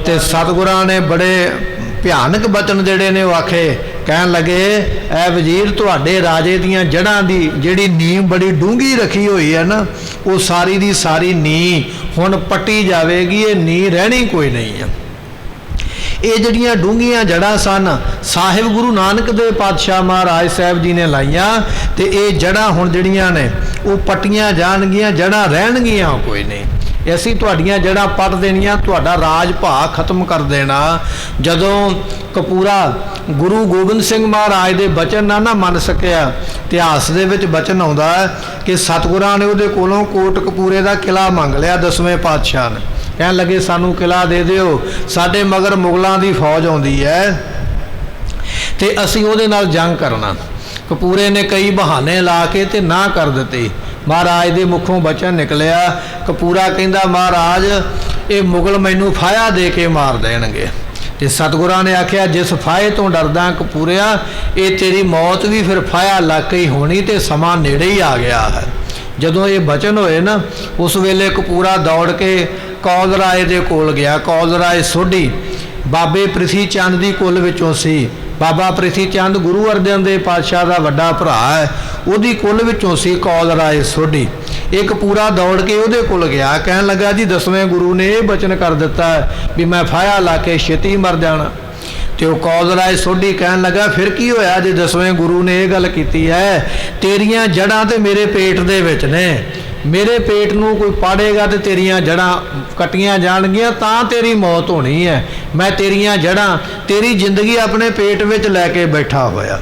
ਤੇ ਸਤਿਗੁਰਾਂ ਨੇ ਬੜੇ ਭਿਆਨਕ ਬਚਨ ਜਿਹੜੇ ਨੇ ਉਹ ਆਖੇ, ਕਹਿਣ ਲੱਗੇ ਐ ਵਜ਼ੀਰ, ਤੁਹਾਡੇ ਰਾਜੇ ਦੀਆਂ ਜੜ੍ਹਾਂ ਦੀ ਜਿਹੜੀ ਨੀਂਹ ਬੜੀ ਡੂੰਘੀ ਰੱਖੀ ਹੋਈ ਹੈ ਨਾ, ਉਹ ਸਾਰੀ ਦੀ ਸਾਰੀ ਨੀਂਹ ਹੁਣ ਪੱਟੀ ਜਾਵੇਗੀ, ਇਹ ਨੀਂਹ ਰਹਿਣੀ ਕੋਈ ਨਹੀਂ ਹੈ। ਇਹ ਜਿਹੜੀਆਂ ਡੂੰਘੀਆਂ ਜੜ੍ਹਾਂ ਸਨ ਸਾਹਿਬ ਗੁਰੂ ਨਾਨਕ ਦੇਵ ਪਾਤਸ਼ਾਹ ਮਹਾਰਾਜ ਸਾਹਿਬ ਜੀ ਨੇ ਲਾਈਆਂ, ਤੇ ਇਹ ਜੜ੍ਹਾਂ ਹੁਣ ਜਿਹੜੀਆਂ ਨੇ ਉਹ ਪੱਟੀਆਂ ਜਾਣਗੀਆਂ, ਜੜ੍ਹਾਂ ਰਹਿਣਗੀਆਂ ਕੋਈ ਨਹੀਂ। ਅਸੀਂ ਤੁਹਾਡੀਆਂ ਜੜ੍ਹਾਂ ਪੱਟ ਦੇਣੀਆਂ, ਤੁਹਾਡਾ ਰਾਜ ਭਾਗ ਖਤਮ ਕਰ ਦੇਣਾ। ਜਦੋਂ ਕਪੂਰਾ ਗੁਰੂ ਗੋਬਿੰਦ ਸਿੰਘ ਮਹਾਰਾਜ ਦੇ ਬਚਨ ਨਾ ਮੰਨ ਸਕਿਆ, ਇਤਿਹਾਸ ਦੇ ਵਿੱਚ ਬਚਨ ਆਉਂਦਾ ਕਿ ਸਤਿਗੁਰਾਂ ਨੇ ਉਹਦੇ ਕੋਲੋਂ ਕੋਟ ਕਪੂਰੇ ਦਾ ਕਿਲਾ ਮੰਗ ਲਿਆ 10ਵੇਂ ਪਾਤਸ਼ਾਹ ਨੇ। ਕਹਿਣ ਲੱਗੇ ਸਾਨੂੰ ਕਿਲਾ ਦੇ ਦਿਓ, ਸਾਡੇ ਮਗਰ ਮੁਗਲਾਂ ਦੀ ਫੌਜ ਆਉਂਦੀ ਹੈ ਤੇ ਅਸੀਂ ਉਹਦੇ ਨਾਲ ਜੰਗ ਕਰਨਾ। ਕਪੂਰੇ ਨੇ ਕਈ ਬਹਾਨੇ ਲਾ ਕੇ ਤੇ ਨਾ ਕਰ ਦਿੱਤੇ। ਮਹਾਰਾਜ ਦੇ ਮੁਖੋਂ ਬਚਨ ਨਿਕਲਿਆ, ਕਪੂਰਾ ਕਹਿੰਦਾ ਮਹਾਰਾਜ ਇਹ ਮੁਗਲ ਮੈਨੂੰ ਫਾਇਆ ਦੇ ਕੇ ਮਾਰ ਦੇਣਗੇ। ਤੇ ਸਤਿਗੁਰਾਂ ਨੇ ਆਖਿਆ ਜਿਸ ਫਾਹੇ ਤੋਂ ਡਰਦਾ ਕਪੂਰਿਆ, ਇਹ ਤੇਰੀ ਮੌਤ ਵੀ ਫਿਰ ਫਾਇਆ ਲੱਗ ਕੇ ਹੀ ਹੋਣੀ, ਤੇ ਸਮਾਂ ਨੇੜੇ ਹੀ ਆ ਗਿਆ ਹੈ। ਜਦੋਂ ਇਹ ਬਚਨ ਹੋਏ ਨਾ, ਉਸ ਵੇਲੇ ਕਪੂਰਾ ਦੌੜ ਕੇ ਕੌਲ ਰਾਏ ਦੇ ਕੋਲ ਗਿਆ। ਕੌਲ ਰਾਏ ਸੋਢੀ ਬਾਬੇ ਪ੍ਰਿਥੀ ਚੰਦ ਦੀ ਕੁੱਲ ਵਿੱਚੋਂ ਸੀ। ਬਾਬਾ ਪ੍ਰਿਥੀ ਚੰਦ ਗੁਰੂ ਅਰਜਨ ਦੇਵ ਪਾਤਸ਼ਾਹ ਦਾ ਵੱਡਾ ਭਰਾ ਹੈ, ਉਹਦੀ ਕੁੱਲ ਵਿੱਚੋਂ ਸੀ ਕੌਲ ਰਾਏ ਸੋਢੀ। ਇੱਕ ਪੂਰਾ ਦੌੜ ਕੇ ਉਹਦੇ ਕੋਲ ਗਿਆ, ਕਹਿਣ ਲੱਗਾ ਜੀ 10ਵੇਂ ਗੁਰੂ ਨੇ ਇਹ ਬਚਨ ਕਰ ਦਿੱਤਾ ਵੀ ਮੈਂ ਫਾਇਆ ਲਾ ਕੇ ਛੇਤੀ ਮਰ ਜਾਣਾ। ਤੇ ਉਹ ਕੌਲ ਰਾਏ ਸੋਢੀ ਕਹਿਣ ਲੱਗਾ ਫਿਰ ਕੀ ਹੋਇਆ ਜੇ 10ਵੇਂ ਗੁਰੂ ਨੇ ਇਹ ਗੱਲ ਕੀਤੀ ਹੈ, ਤੇਰੀਆਂ ਜੜ੍ਹਾਂ ਤੇ ਮੇਰੇ ਪੇਟ ਦੇ ਵਿੱਚ ਨੇ, ਮੇਰੇ ਪੇਟ ਨੂੰ ਕੋਈ ਪਾੜੇਗਾ ਤੇ ਤੇਰੀਆਂ ਜੜ੍ਹਾਂ ਕੱਟੀਆਂ ਜਾਣਗੀਆਂ, ਤਾਂ ਤੇਰੀ ਮੌਤ ਹੋਣੀ ਹੈ। ਮੈਂ ਤੇਰੀਆਂ ਜੜ੍ਹਾਂ, ਤੇਰੀ ਜ਼ਿੰਦਗੀ ਆਪਣੇ ਪੇਟ ਵਿੱਚ ਲੈ ਕੇ ਬੈਠਾ ਹੋਇਆ।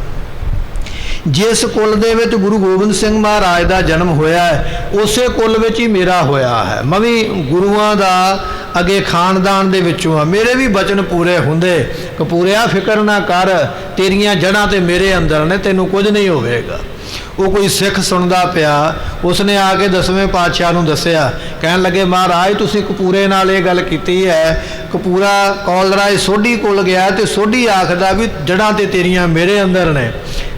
ਜਿਸ ਕੁੱਲ ਦੇ ਵਿੱਚ ਗੁਰੂ ਗੋਬਿੰਦ ਸਿੰਘ ਮਹਾਰਾਜ ਦਾ ਜਨਮ ਹੋਇਆ ਹੈ, ਉਸੇ ਕੁੱਲ ਵਿੱਚ ਹੀ ਮੇਰਾ ਹੋਇਆ ਹੈ। ਮੈਂ ਵੀ ਗੁਰੂਆਂ ਦਾ ਅੱਗੇ ਖਾਨਦਾਨ ਦੇ ਵਿੱਚੋਂ ਆ, ਮੇਰੇ ਵੀ ਬਚਨ ਪੂਰੇ ਹੁੰਦੇ। ਕਪੂਰਿਆ ਫਿਕਰ ਨਾ ਕਰ, ਤੇਰੀਆਂ ਜੜ੍ਹਾਂ ਤੇ ਮੇਰੇ ਅੰਦਰ ਨੇ, ਤੈਨੂੰ ਕੁਝ ਨਹੀਂ ਹੋਵੇਗਾ। ਉਹ ਕੋਈ ਸਿੱਖ ਸੁਣਦਾ ਪਿਆ, ਉਸਨੇ ਆ ਕੇ 10ਵੇਂ ਪਾਤਸ਼ਾਹ ਨੂੰ ਦੱਸਿਆ। ਕਹਿਣ ਲੱਗੇ ਮਹਾਰਾਜ ਤੁਸੀਂ ਕਪੂਰੇ ਨਾਲ ਇਹ ਗੱਲ ਕੀਤੀ ਹੈ। ਕਪੂਰਾ ਕੌਲ ਰਾਏ ਸੋਢੀ ਕੋਲ ਗਿਆ ਤੇ ਸੋਢੀ ਆਖਦਾ ਵੀ ਜੜ੍ਹਾਂ ਤੇ ਤੇਰੀਆਂ ਮੇਰੇ ਅੰਦਰ ਨੇ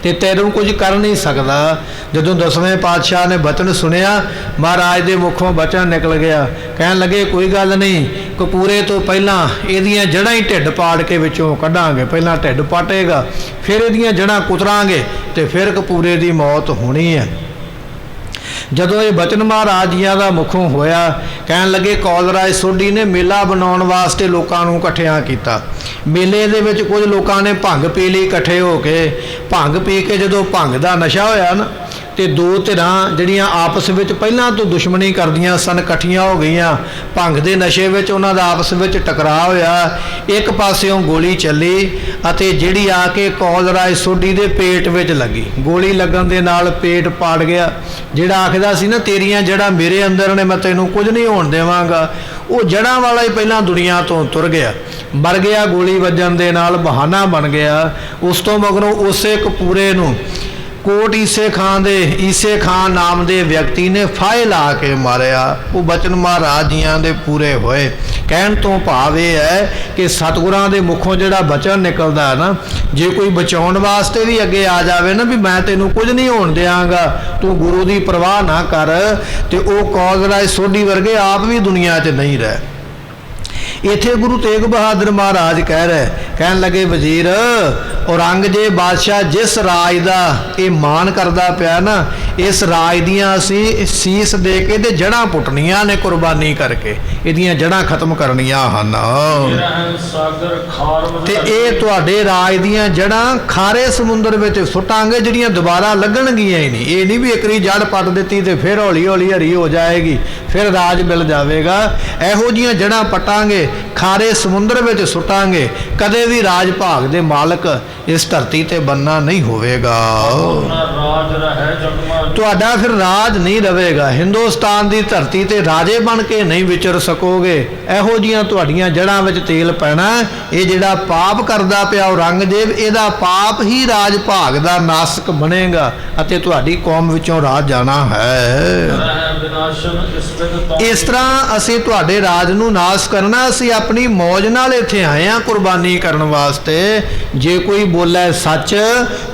ਤੇ ਤੈਨੂੰ ਕੁਝ ਕਰ ਨਹੀਂ ਸਕਦਾ। ਜਦੋਂ 10ਵੇਂ ਪਾਤਸ਼ਾਹ ਨੇ ਬਚਨ ਸੁਣਿਆ, ਮਹਾਰਾਜ ਦੇ ਮੁਖੋਂ ਬਚਨ ਨਿਕਲ ਗਿਆ। ਕਹਿਣ ਲੱਗੇ ਕੋਈ ਗੱਲ ਨਹੀਂ, ਕਪੂਰੇ ਤੋਂ ਪਹਿਲਾਂ ਇਹਦੀਆਂ ਜੜ੍ਹਾਂ ਹੀ ਢਿੱਡ ਪਾੜ ਕੇ ਵਿੱਚੋਂ ਕੱਢਾਂਗੇ। ਪਹਿਲਾਂ ਢਿੱਡ ਪਾਟੇਗਾ, ਫਿਰ ਇਹਦੀਆਂ ਜੜ੍ਹਾਂ ਕੁਤਰਾਂਗੇ ਤੇ ਫਿਰ ਕਪੂਰੇ ਦੀ ਮੌਤ ਹੋਣੀ ਹੈ। ਜਦੋਂ ਇਹ ਬਚਨ ਮਹਾਰਾਜ ਜੀਆਂ ਦਾ ਮੁਖੋਂ ਹੋਇਆ, ਕਹਿਣ ਲੱਗੇ ਕੌਲ ਰਾਏ ਸੋਢੀ ਨੇ ਮੇਲਾ ਬਣਾਉਣ ਵਾਸਤੇ ਲੋਕਾਂ ਨੂੰ ਇਕੱਠਿਆਂ ਕੀਤਾ। ਮੇਲੇ ਦੇ ਵਿੱਚ ਕੁਝ ਲੋਕਾਂ ਨੇ ਭੰਗ ਪੀ ਲਈ ਇਕੱਠੇ ਹੋ ਕੇ। ਭੰਗ ਪੀ ਕੇ ਜਦੋਂ ਭੰਗ ਦਾ ਨਸ਼ਾ ਹੋਇਆ ਨਾ, ਤੇ ਦੋ ਧਿਰਾਂ ਜਿਹੜੀਆਂ ਆਪਸ ਵਿੱਚ ਪਹਿਲਾਂ ਤੋਂ ਦੁਸ਼ਮਣੀ ਕਰਦੀਆਂ ਸਨ ਇਕੱਠੀਆਂ ਹੋ ਗਈਆਂ। ਭੰਗ ਦੇ ਨਸ਼ੇ ਵਿੱਚ ਉਹਨਾਂ ਦਾ ਆਪਸ ਵਿੱਚ ਟਕਰਾਅ ਹੋਇਆ। ਇੱਕ ਪਾਸਿਓਂ ਗੋਲੀ ਚੱਲੀ ਅਤੇ ਜਿਹੜੀ ਆ ਕੇ ਕੌਲ ਰਾਏ ਸੋਢੀ ਦੇ ਪੇਟ ਵਿੱਚ ਲੱਗੀ। ਗੋਲੀ ਲੱਗਣ ਦੇ ਨਾਲ ਪੇਟ ਪਾੜ ਗਿਆ। ਜਿਹੜਾ ਆਖਦਾ ਸੀ ਨਾ ਤੇਰੀਆਂ ਜੜ੍ਹਾਂ ਮੇਰੇ ਅੰਦਰ ਨੇ, ਮੈਂ ਤੈਨੂੰ ਕੁਝ ਨਹੀਂ ਹੋਣ ਦੇਵਾਂਗਾ, ਉਹ ਜੜ੍ਹਾਂ ਵਾਲਾ ਹੀ ਪਹਿਲਾਂ ਦੁਨੀਆ ਤੋਂ ਤੁਰ ਗਿਆ, ਮਰ ਗਿਆ ਗੋਲੀ ਵੱਜਣ ਦੇ ਨਾਲ, ਬਹਾਨਾ ਬਣ ਗਿਆ। ਉਸ ਤੋਂ ਮਗਰੋਂ ਉਸੇ ਕਪੂਰੇ ਨੂੰ ਕੋਟ ਈਸੇ ਖਾਨ ਨਾਮ ਦੇ ਵਿਅਕਤੀ ਨੇ ਫਾਹੇ ਲਾ ਕੇ ਮਾਰਿਆ। ਉਹ ਬਚਨ ਮਹਾਰਾਜ ਜੀਆਂ ਦੇ ਪੂਰੇ ਹੋਏ। ਕਹਿਣ ਤੋਂ ਭਾਵ ਇਹ ਹੈ ਕਿ ਸਤਿਗੁਰਾਂ ਦੇ ਮੁਖੋਂ ਜਿਹੜਾ ਬਚਨ ਨਿਕਲਦਾ ਹੈ ਨਾ, ਜੇ ਕੋਈ ਬਚਾਉਣ ਵਾਸਤੇ ਵੀ ਅੱਗੇ ਆ ਜਾਵੇ ਨਾ ਵੀ ਮੈਂ ਤੈਨੂੰ ਕੁਝ ਨਹੀਂ ਹੋਣ ਦਿਆਂਗਾ, ਤੂੰ ਗੁਰੂ ਦੀ ਪਰਵਾਹ ਨਾ ਕਰ, ਤੇ ਉਹ ਕੌਲ ਰਾਏ ਸੋਢੀ ਵਰਗੇ ਆਪ ਵੀ ਦੁਨੀਆ 'ਚ ਨਹੀਂ ਰਹੇ। ਇੱਥੇ ਗੁਰੂ ਤੇਗ ਬਹਾਦਰ ਮਹਾਰਾਜ ਕਹਿ ਰਹੇ, ਕਹਿਣ ਲੱਗੇ ਵਜ਼ੀਰ ਔਰੰਗਜ਼ੇਬ ਬਾਦਸ਼ਾਹ ਜਿਸ ਰਾਜ ਦਾ ਇਹ ਮਾਣ ਕਰਦਾ ਪਿਆ ਨਾ, ਇਸ ਰਾਜ ਦੀਆਂ ਅਸੀਂ ਸੀਸ ਦੇ ਕੇ ਤੇ ਜੜ੍ਹਾਂ ਪੁੱਟਣੀਆਂ ਨੇ, ਕੁਰਬਾਨੀ ਕਰਕੇ ਇਹਦੀਆਂ ਜੜ੍ਹਾਂ ਖਤਮ ਕਰਨੀਆਂ ਹਨ। ਤੇ ਇਹ ਤੁਹਾਡੇ ਰਾਜ ਦੀਆਂ ਜੜ੍ਹਾਂ ਖਾਰੇ ਸਮੁੰਦਰ ਵਿੱਚ ਸੁੱਟਾਂਗੇ, ਜਿਹੜੀਆਂ ਦੁਬਾਰਾ ਲੱਗਣਗੀਆਂ ਹੀ ਨਹੀਂ। ਇਹ ਨਹੀਂ ਵੀ ਇੱਕਰੀ ਜੜ ਪੱਟ ਦਿੱਤੀ ਤੇ ਫਿਰ ਹੌਲੀ ਹੌਲੀ ਹਰੀ ਹੋ ਜਾਏਗੀ, ਫਿਰ ਰਾਜ ਮਿਲ ਜਾਵੇਗਾ। ਇਹੋ ਜਿਹੀਆਂ ਜੜ੍ਹਾਂ ਪੱਟਾਂਗੇ ਖਾਰੇ ਸਮੁੰਦਰ ਵਿੱਚ ਸੁੱਟਾਂਗੇ, ਕਦੇ ਵੀ ਰਾਜ ਭਾਗ ਦੇ ਮਾਲਕ ਇਸ ਧਰਤੀ ਤੇ ਬੰਨਾ ਨਹੀਂ ਹੋਵੇਗਾ। ਆਪਣਾ ਰਾਜ ਰਹਿ ਜਗਮਾ ਤੁਹਾਡਾ ਫਿਰ ਰਾਜ ਨਹੀਂ ਰਵੇਗਾ। ਹਿੰਦੁਸਤਾਨ ਦੀ ਧਰਤੀ ਤੇ ਰਾਜੇ ਬਣ ਕੇ ਨਹੀਂ ਵਿਚਰ ਸਕੋਗੇ। ਇਹੋ ਜੀਆਂ ਤੁਹਾਡੀਆਂ ਜੜ੍ਹਾਂ ਵਿੱਚ ਤੇਲ ਪੈਣਾ। ਇਹ ਜਿਹੜਾ ਪਾਪ ਕਰਦਾ ਪਿਆ ਔਰੰਗਜ਼ੇਬ, ਇਹਦਾ ਪਾਪ ਹੀ ਰਾਜ ਭਾਗ ਦਾ ਨਾਸਕ ਬਣੇਗਾ ਅਤੇ ਤੁਹਾਡੀ ਕੌਮ ਵਿੱਚੋਂ ਰਾਜ ਜਾਣਾ ਹੈ। ਰਹਿ ਵਿਨਾਸ਼ਨ ਇਸ ਵਿਦ ਤੋਂ ਇਸ ਤਰ੍ਹਾਂ ਅਸੀਂ ਤੁਹਾਡੇ ਰਾਜ ਨੂੰ ਨਾਸ ਕਰਨਾ। ਅਸੀਂ ਆਪਣੀ ਮੌਜ ਨਾਲ ਇੱਥੇ ਆਏ ਹਾਂ ਕੁਰਬਾਨੀ ਕਰਨ ਵਾਸਤੇ। ਜੇ ਕੋਈ ਬੋਲੇ ਸੱਚ,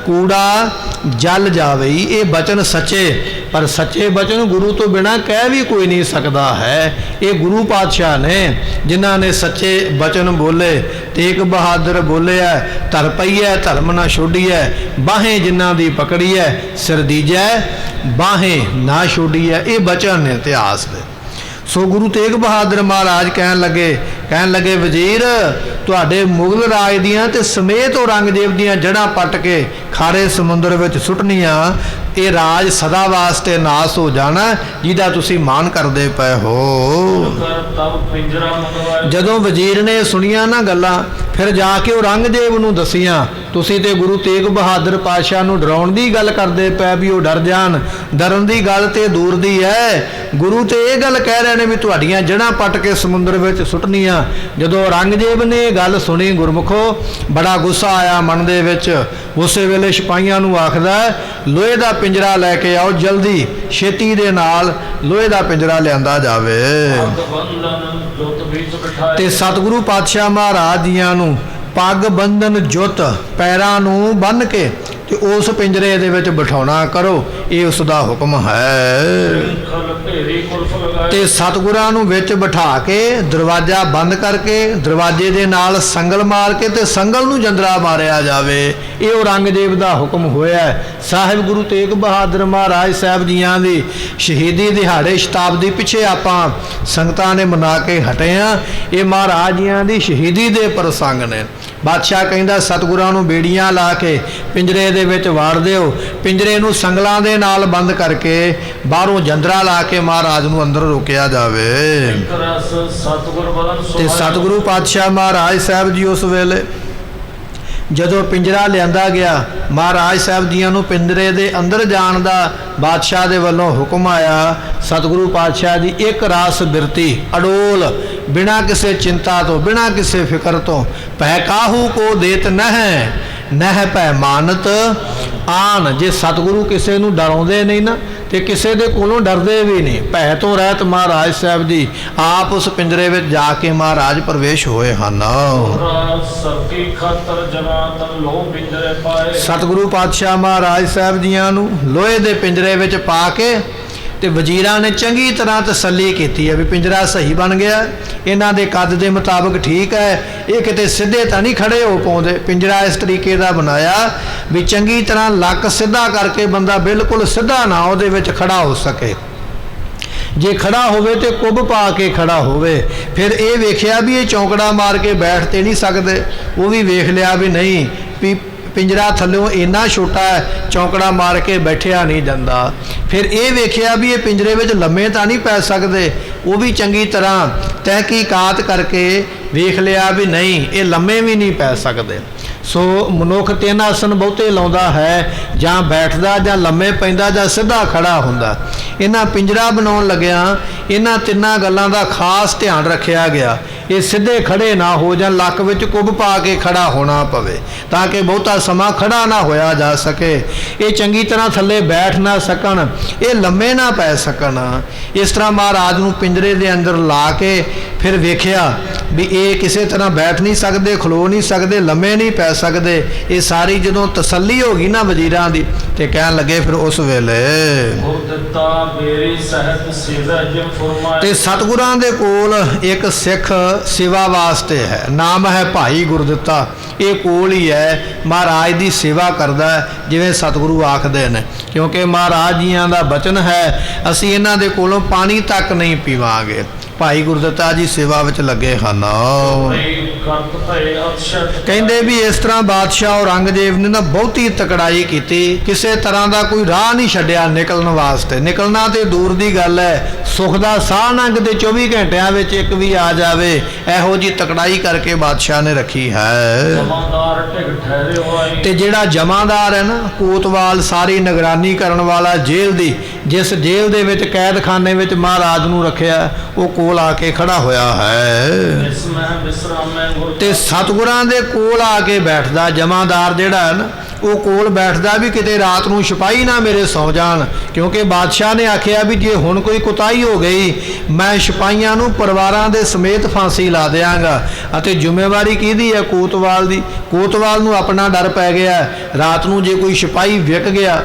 ਕੂੜਾ ਜਲ ਜਾਵੇ। ਇਹ ਬਚਨ ਸੱਚੇ, ਪਰ ਸੱਚੇ ਬਚਨ ਗੁਰੂ ਤੋਂ ਬਿਨਾਂ ਕਹਿ ਵੀ ਕੋਈ ਨਹੀਂ ਸਕਦਾ ਹੈ। ਇਹ ਗੁਰੂ ਪਾਤਸ਼ਾਹ ਨੇ ਜਿਨ੍ਹਾਂ ਨੇ ਸੱਚੇ ਬਚਨ ਬੋਲੇ। ਤੇਗ ਬਹਾਦਰ ਬੋਲਿਆ, ਧਰ ਪਈਐ ਧਰਮ ਨਾ ਛੋਡੀਐ, ਬਾਹੇ ਜਿਨ੍ਹਾਂ ਦੀ ਪਕੜੀਐ, ਸਿਰ ਦੀਜੈ ਬਾਹੇ ਨਾ ਛੋਡੀਐ। ਇਹ ਬਚਨ ਨੇ ਇਤਿਹਾਸ ਦੇ। ਸੋ ਗੁਰੂ ਤੇਗ ਬਹਾਦਰ ਮਹਾਰਾਜ ਕਹਿਣ ਲੱਗੇ ਵਜ਼ੀਰ, ਤੁਹਾਡੇ ਮੁਗਲ ਰਾਜ ਦੀਆਂ ਤੇ ਸਮੇਤ ਔਰੰਗਜ਼ੇਬ ਦੀਆਂ ਜੜ੍ਹਾਂ ਪੱਟ ਕੇ ਖਾਰੇ ਸਮੁੰਦਰ ਵਿੱਚ ਸੁੱਟਣੀਆਂ। ਇਹ ਰਾਜ ਸਦਾ ਵਾਸਤੇ ਨਾਸ ਹੋ ਜਾਣਾ ਜਿਹਦਾ ਤੁਸੀਂ ਮਾਣ ਕਰਦੇ ਪਏ ਹੋ। ਕਰ ਤਬ ਪਿੰਜਰਾ ਮੰਗਵਾਏ। ਜਦੋਂ ਵਜ਼ੀਰ ਨੇ ਸੁਣੀਆਂ ਨਾ ਗੱਲਾਂ, ਫਿਰ ਜਾ ਕੇ ਔਰੰਗਜ਼ੇਬ ਨੂੰ ਦਸੀਆਂ। ਤੁਸੀਂ ਤੇ ਗੁਰੂ ਤੇਗ ਬਹਾਦਰ ਪਾਤਸ਼ਾਹ ਨੂੰ ਡਰਾਉਣ ਦੀ ਗੱਲ ਕਰਦੇ ਪਏ ਵੀ ਉਹ ਡਰ ਜਾਣ। ਡਰਨ ਦੀ ਗੱਲ ਤੇ ਦੂਰ ਦੀ ਹੈ। ਗੁਰੂ ਤੇ ਇਹ ਗੱਲ ਕਹਿ ਰਹੇ ਨੇ ਵੀ ਤੁਹਾਡੀਆਂ ਜੜ੍ਹਾਂ ਪੱਟ ਕੇ ਸਮੁੰਦਰ ਵਿੱਚ ਸੁੱਟਣੀਆਂ। ਜਦੋਂ ਔਰੰਗਜ਼ੇਬ ਨੇ ਇਹ ਗੱਲ ਸੁਣੀ ਗੁਰਮੁਖੋ, ਬੜਾ ਗੁੱਸਾ ਆਇਆ ਮਨ ਦੇ ਵਿੱਚ। ਉਸੇ ਵੇਲੇ ਸਿਪਾਹੀਆਂ ਨੂੰ ਆਖਦਾ, ਲੋਹੇ ਦਾ ਪਿੰਜਰਾ ਲੈ ਕੇ ਆਓ, ਜਲਦੀ ਛੇਤੀ ਦੇ ਨਾਲ ਲੋਹੇ ਦਾ ਪਿੰਜਰਾ ਲਿਆਂਦਾ ਜਾਵੇ। ਪੱਗ ਬੰਧਨ ਜੁਤ ਵਿੱਚ ਬਿਠਾਏ। ਤੇ ਸਤਿਗੁਰੂ ਪਾਤਸ਼ਾਹ ਮਹਾਰਾਜ ਜੀਆਂ ਨੂੰ ਪੱਗ ਬੰਧਨ ਜੁੱਤ ਪੈਰਾਂ ਨੂੰ ਬੰਨ੍ਹ ਕੇ ਤੇ ਉਸ ਪਿੰਜਰੇ ਦੇ ਵਿੱਚ ਬਿਠਾਉਣਾ ਕਰੋ। ਇਹ ਉਸ ਦਾ ਹੁਕਮ ਹੈ। ਖਲ ਢੇਰੀ ਕੁਲਫ ਲਗਾਏ। ਤੇ ਸਤਿਗੁਰਾਂ ਨੂੰ ਵਿੱਚ ਬਿਠਾ ਕੇ ਦਰਵਾਜ਼ਾ ਬੰਦ ਕਰਕੇ ਦਰਵਾਜ਼ੇ ਦੇ ਨਾਲ ਸੰਗਲ ਮਾਰ ਕੇ ਤੇ ਸੰਗਲ ਨੂੰ ਜੰਦਰਾ ਮਾਰਿਆ ਜਾਵੇ। ਇਹ ਔਰੰਗਜ਼ੇਬ ਦਾ ਹੁਕਮ ਹੋਇਆ। ਸਾਹਿਬ ਗੁਰੂ ਤੇਗ ਬਹਾਦਰ ਮਹਾਰਾਜ ਸਾਹਿਬ ਜੀਆਂ ਦੀ ਸ਼ਹੀਦੀ ਦਿਹਾੜੇ ਸ਼ਤਾਬਦੀ ਪਿੱਛੇ ਆਪਾਂ ਸੰਗਤਾਂ ਨੇ ਮਨਾ ਕੇ ਹਟੇ ਆ। ਇਹ ਮਹਾਰਾਜ ਜੀਆਂ ਦੀ ਸ਼ਹੀਦੀ ਦੇ ਪ੍ਰਸੰਗ ਨੇ। ਬਾਦਸ਼ਾਹ ਕਹਿੰਦਾ ਸਤਿਗੁਰਾਂ ਨੂੰ ਬੇੜੀਆਂ ਲਾ ਕੇ ਪਿੰਜਰੇ ਦੇ ਵਿੱਚ ਵਾੜ ਦਿਓ। ਪਿੰਜਰੇ ਨੂੰ ਸੰਗਲਾਂ ਦੇ ਨਾਲ ਬੰਦ ਕਰਕੇ ਬਾਹਰੋਂ ਜੰਦਰਾ ਲਾ ਕੇ ਮਹਾਰਾਜ ਨੂੰ ਅੰਦਰ ਰੋਕਿਆ ਜਾਵੇ। ਇੱਕ ਰਸ ਸਤਿਗੁਰ ਬਦਨ ਤੇ ਸੁਹਾਏ। ਸਤਿਗੁਰੂ ਪਾਤਸ਼ਾਹ ਮਹਾਰਾਜ ਸਾਹਿਬ ਜੀ ਉਸ ਵੇਲੇ ਜਦੋਂ ਪਿੰਜਰਾ ਲਿਆਂਦਾ ਗਿਆ, ਮਹਾਰਾਜ ਸਾਹਿਬ ਜੀਆਂ ਨੂੰ ਪਿੰਜਰੇ ਦੇ ਅੰਦਰ ਜਾਣ ਦਾ ਬਾਦਸ਼ਾਹ ਦੇ ਵੱਲੋਂ ਹੁਕਮ ਆਇਆ। ਸਤਿਗੁਰੂ ਪਾਤਸ਼ਾਹ ਦੀ ਇੱਕ ਰਾਸ ਬਿਰਤੀ ਅਡੋਲ, ਬਿਨਾਂ ਕਿਸੇ ਚਿੰਤਾ ਤੋਂ, ਬਿਨਾਂ ਕਿਸੇ ਫਿਕਰ ਤੋਂ। ਭੈ ਕਾਹੂ ਕੋ ਦੇਤ ਨਹਿ ਭੈ ਮਾਨਤ ਆਨ। ਜੇ ਸਤਿਗੁਰੂ ਕਿਸੇ ਨੂੰ ਡਰਾਉਂਦੇ ਨਹੀਂ ਨਾ ਤੇ ਕਿਸੇ ਦੇ ਕੋਲੋਂ ਡਰਦੇ ਵੀ ਨਹੀਂ। ਭੈ ਤੋਂ ਰਹਿਤ ਮਹਾਰਾਜ ਸਾਹਿਬ ਜੀ ਆਪ ਉਸ ਪਿੰਜਰੇ ਵਿੱਚ ਜਾ ਕੇ ਮਹਾਰਾਜ ਪ੍ਰਵੇਸ਼ ਹੋਏ ਹਨ। ਸਰਕੀ ਖਾਤਰ ਜਨਾ ਤਨ ਲੋ ਪਿੰਜਰੇ ਪਾਏ। ਸਤਿਗੁਰੂ ਪਾਤਸ਼ਾਹ ਮਹਾਰਾਜ ਸਾਹਿਬ ਜੀਆਂ ਨੂੰ ਲੋਹੇ ਦੇ ਪਿੰਜਰੇ ਵਿੱਚ ਪਾ ਕੇ ਤੇ ਵਜ਼ੀਰਾਂ ਨੇ ਚੰਗੀ ਤਰ੍ਹਾਂ ਤਸੱਲੀ ਕੀਤੀ ਹੈ ਵੀ ਪਿੰਜਰਾ ਸਹੀ ਬਣ ਗਿਆ, ਇਹਨਾਂ ਦੇ ਕੱਦ ਦੇ ਮੁਤਾਬਕ ਠੀਕ ਹੈ, ਇਹ ਕਿਤੇ ਸਿੱਧੇ ਤਾਂ ਨਹੀਂ ਖੜੇ ਹੋ ਪਾਉਂਦੇ। ਪਿੰਜਰਾ ਇਸ ਤਰੀਕੇ ਦਾ ਬਣਾਇਆ ਵੀ ਚੰਗੀ ਤਰ੍ਹਾਂ ਲੱਕ ਸਿੱਧਾ ਕਰਕੇ ਬੰਦਾ ਬਿਲਕੁਲ ਸਿੱਧਾ ਨਾ ਉਹਦੇ ਵਿੱਚ ਖੜਾ ਹੋ ਸਕੇ। ਜੇ ਖੜਾ ਹੋਵੇ ਤੇ ਕੁੱਬ ਪਾ ਕੇ ਖੜਾ ਹੋਵੇ। ਫਿਰ ਇਹ ਵੇਖਿਆ ਵੀ ਇਹ ਚੌਂਕੜਾ ਮਾਰ ਕੇ ਬੈਠ ਤੇ ਨਹੀਂ ਸਕਦੇ। ਉਹ ਵੀ ਵੇਖ ਲਿਆ ਵੀ ਨਹੀਂ ਵੀ ਪਿੰਜਰਾ ਥੱਲਿਓਂ ਇੰਨਾ ਛੋਟਾ ਹੈ, ਚੌਂਕੜਾ ਮਾਰ ਕੇ ਬੈਠਿਆ ਨਹੀਂ ਜਾਂਦਾ। ਫਿਰ ਇਹ ਵੇਖਿਆ ਵੀ ਇਹ ਪਿੰਜਰੇ ਵਿੱਚ ਲੰਮੇ ਤਾਂ ਨਹੀਂ ਪੈ ਸਕਦੇ। ਉਹ ਵੀ ਚੰਗੀ ਤਰ੍ਹਾਂ ਤਹਿਕੀਕਾਤ ਕਰਕੇ ਵੇਖ ਲਿਆ ਵੀ ਨਹੀਂ ਇਹ ਲੰਮੇ ਵੀ ਨਹੀਂ ਪੈ ਸਕਦੇ। ਸੋ ਮਨੁੱਖ ਤਿੰਨ ਆਸਨ ਬਹੁਤੇ ਲਾਉਂਦਾ ਹੈ, ਜਾਂ ਬੈਠਦਾ, ਜਾਂ ਲੰਮੇ ਪੈਂਦਾ, ਜਾਂ ਸਿੱਧਾ ਖੜਾ ਹੁੰਦਾ। ਇਹਨਾਂ ਪਿੰਜਰਾ ਬਣਾਉਣ ਲੱਗਿਆਂ ਇਹਨਾਂ ਤਿੰਨਾਂ ਗੱਲਾਂ ਦਾ ਖਾਸ ਧਿਆਨ ਰੱਖਿਆ ਗਿਆ। ਇਹ ਸਿੱਧੇ ਖੜੇ ਨਾ ਹੋ ਜਾਣ, ਲੱਕ ਵਿੱਚ ਕੁੱਬ ਪਾ ਕੇ ਖੜਾ ਹੋਣਾ ਪਵੇ ਤਾਂ ਕਿ ਬਹੁਤਾ ਸਮਾਂ ਖੜਾ ਨਾ ਹੋਇਆ ਜਾ ਸਕੇ। ਇਹ ਚੰਗੀ ਤਰ੍ਹਾਂ ਥੱਲੇ ਬੈਠ ਨਾ ਸਕਣ, ਇਹ ਲੰਮੇ ਨਾ ਪੈ ਸਕਣ। ਇਸ ਤਰ੍ਹਾਂ ਮਹਾਰਾਜ ਨੂੰ ਪਿੰਜਰੇ ਦੇ ਅੰਦਰ ਲਾ ਕੇ ਫਿਰ ਵੇਖਿਆ ਵੀ ਇਹ ਕਿਸੇ ਤਰ੍ਹਾਂ ਬੈਠ ਨਹੀਂ ਸਕਦੇ, ਖਲੋ ਨਹੀਂ ਸਕਦੇ, ਲੰਮੇ ਨਹੀਂ ਪੈ ਸਕਦੇ। ਇਹ ਸਾਰੀ ਜਦੋਂ ਤਸੱਲੀ ਹੋ ਗਈ ਨਾ ਵਜ਼ੀਰਾਂ ਦੀ ਤੇ ਕਹਿਣ ਲੱਗੇ ਫਿਰ ਉਸ ਵੇਲੇ ਤੇ ਸਤਿਗੁਰਾਂ ਦੇ ਕੋਲ ਇੱਕ ਸਿੱਖ ਸੇਵਾ ਵਾਸਤੇ ਹੈ, ਨਾਮ ਹੈ ਭਾਈ ਗੁਰਦਿੱਤਾ। ਇਹ ਕੋਲ ਹੀ ਹੈ, ਮਹਾਰਾਜ ਦੀ ਸੇਵਾ ਕਰਦਾ ਜਿਵੇਂ ਸਤਿਗੁਰੂ ਆਖਦੇ ਨੇ, ਕਿਉਂਕਿ ਮਹਾਰਾਜ ਜੀਆਂ ਦਾ ਬਚਨ ਹੈ ਅਸੀਂ ਇਹਨਾਂ ਦੇ ਕੋਲੋਂ ਪਾਣੀ ਤੱਕ ਨਹੀਂ ਪੀਵਾਂਗੇ। ਭਾਈ ਗੁਰਦਿੱਤਾ ਜੀ ਸੇਵਾ ਵਿੱਚ ਲੱਗੇ ਹਨ। ਕਰਤ ਭਏ ਅਤਸ਼ਟ ਕਹਿੰਦੇ ਵੀ ਇਸ ਤਰ੍ਹਾਂ ਬਾਦਸ਼ਾਹ ਔਰੰਗਜ਼ੇਬ ਨੇ ਨਾ ਬਹੁਤੀ ਤਕੜਾਈ ਕੀਤੀ, ਕਿਸੇ ਤਰ੍ਹਾਂ ਦਾ ਕੋਈ ਰਾਹ ਨਹੀਂ ਛੱਡਿਆ ਨਿਕਲਣ ਵਾਸਤੇ। ਨਿਕਲਣਾ ਤੇ ਦੂਰ ਦੀ ਗੱਲ ਹੈ, ਸੁੱਖ ਦਾ ਸਾਹ ਨਾ ਕਿਤੇ 24 ਘੰਟਿਆਂ ਵਿੱਚ ਇੱਕ ਵੀ ਆ ਜਾਵੇ, ਇਹੋ ਜੀ ਤਕੜਾਈ ਕਰਕੇ ਬਾਦਸ਼ਾਹ ਨੇ ਰੱਖੀ ਹੈ। ਜਮਾਦਾਰ ਢਿਗ ਠਹਿਰੇ ਹੋਏ ਤੇ ਜਿਹੜਾ ਜਮਾਦਾਰ ਹੈ ਨਾ, ਕੋਤਵਾਲ ਸਾਰੀ ਨਿਗਰਾਨੀ ਕਰਨ ਵਾਲਾ ਜੇਲ੍ਹ ਦੀ, ਜਿਸ ਜੇਲ੍ਹ ਦੇ ਵਿੱਚ ਕੈਦਖਾਨੇ ਵਿੱਚ ਮਹਾਰਾਜ ਨੂੰ ਰੱਖਿਆ, ਉਹ ਕੋਲ ਆ ਕੇ ਖੜਾ ਹੋਇਆ ਹੈ ਇਸ ਮੈਂ ਵਿਸਰਾਮੈ ਗੁਰ ਤੇ ਸਤਿਗੁਰਾਂ ਦੇ ਕੋਲ ਆ ਕੇ ਬੈਠਦਾ। ਜਮਾਦਾਰ ਜਿਹੜਾ ਹੈ ਨਾ, ਉਹ ਕੋਲ ਬੈਠਦਾ ਵੀ ਕਿਤੇ ਰਾਤ ਨੂੰ ਸਿਪਾਹੀ ਨਾ ਮੇਰੇ ਸੌ ਜਾਣ, ਕਿਉਂਕਿ ਬਾਦਸ਼ਾਹ ਨੇ ਆਖਿਆ ਵੀ ਜੇ ਹੁਣ ਕੋਈ ਕੁਤਾਹੀ ਹੋ ਗਈ ਮੈਂ ਸਿਪਾਹੀਆਂ ਨੂੰ ਪਰਿਵਾਰਾਂ ਦੇ ਸਮੇਤ ਫਾਂਸੀ ਲਾ ਦਿਆਂਗਾ। ਅਤੇ ਜ਼ਿੰਮੇਵਾਰੀ ਕਿਹਦੀ ਹੈ? ਕੋਤਵਾਲ ਦੀ। ਕੋਤਵਾਲ ਨੂੰ ਆਪਣਾ ਡਰ ਪੈ ਗਿਆ, ਰਾਤ ਨੂੰ ਜੇ ਕੋਈ ਸਿਪਾਹੀ ਵਿਕ ਗਿਆ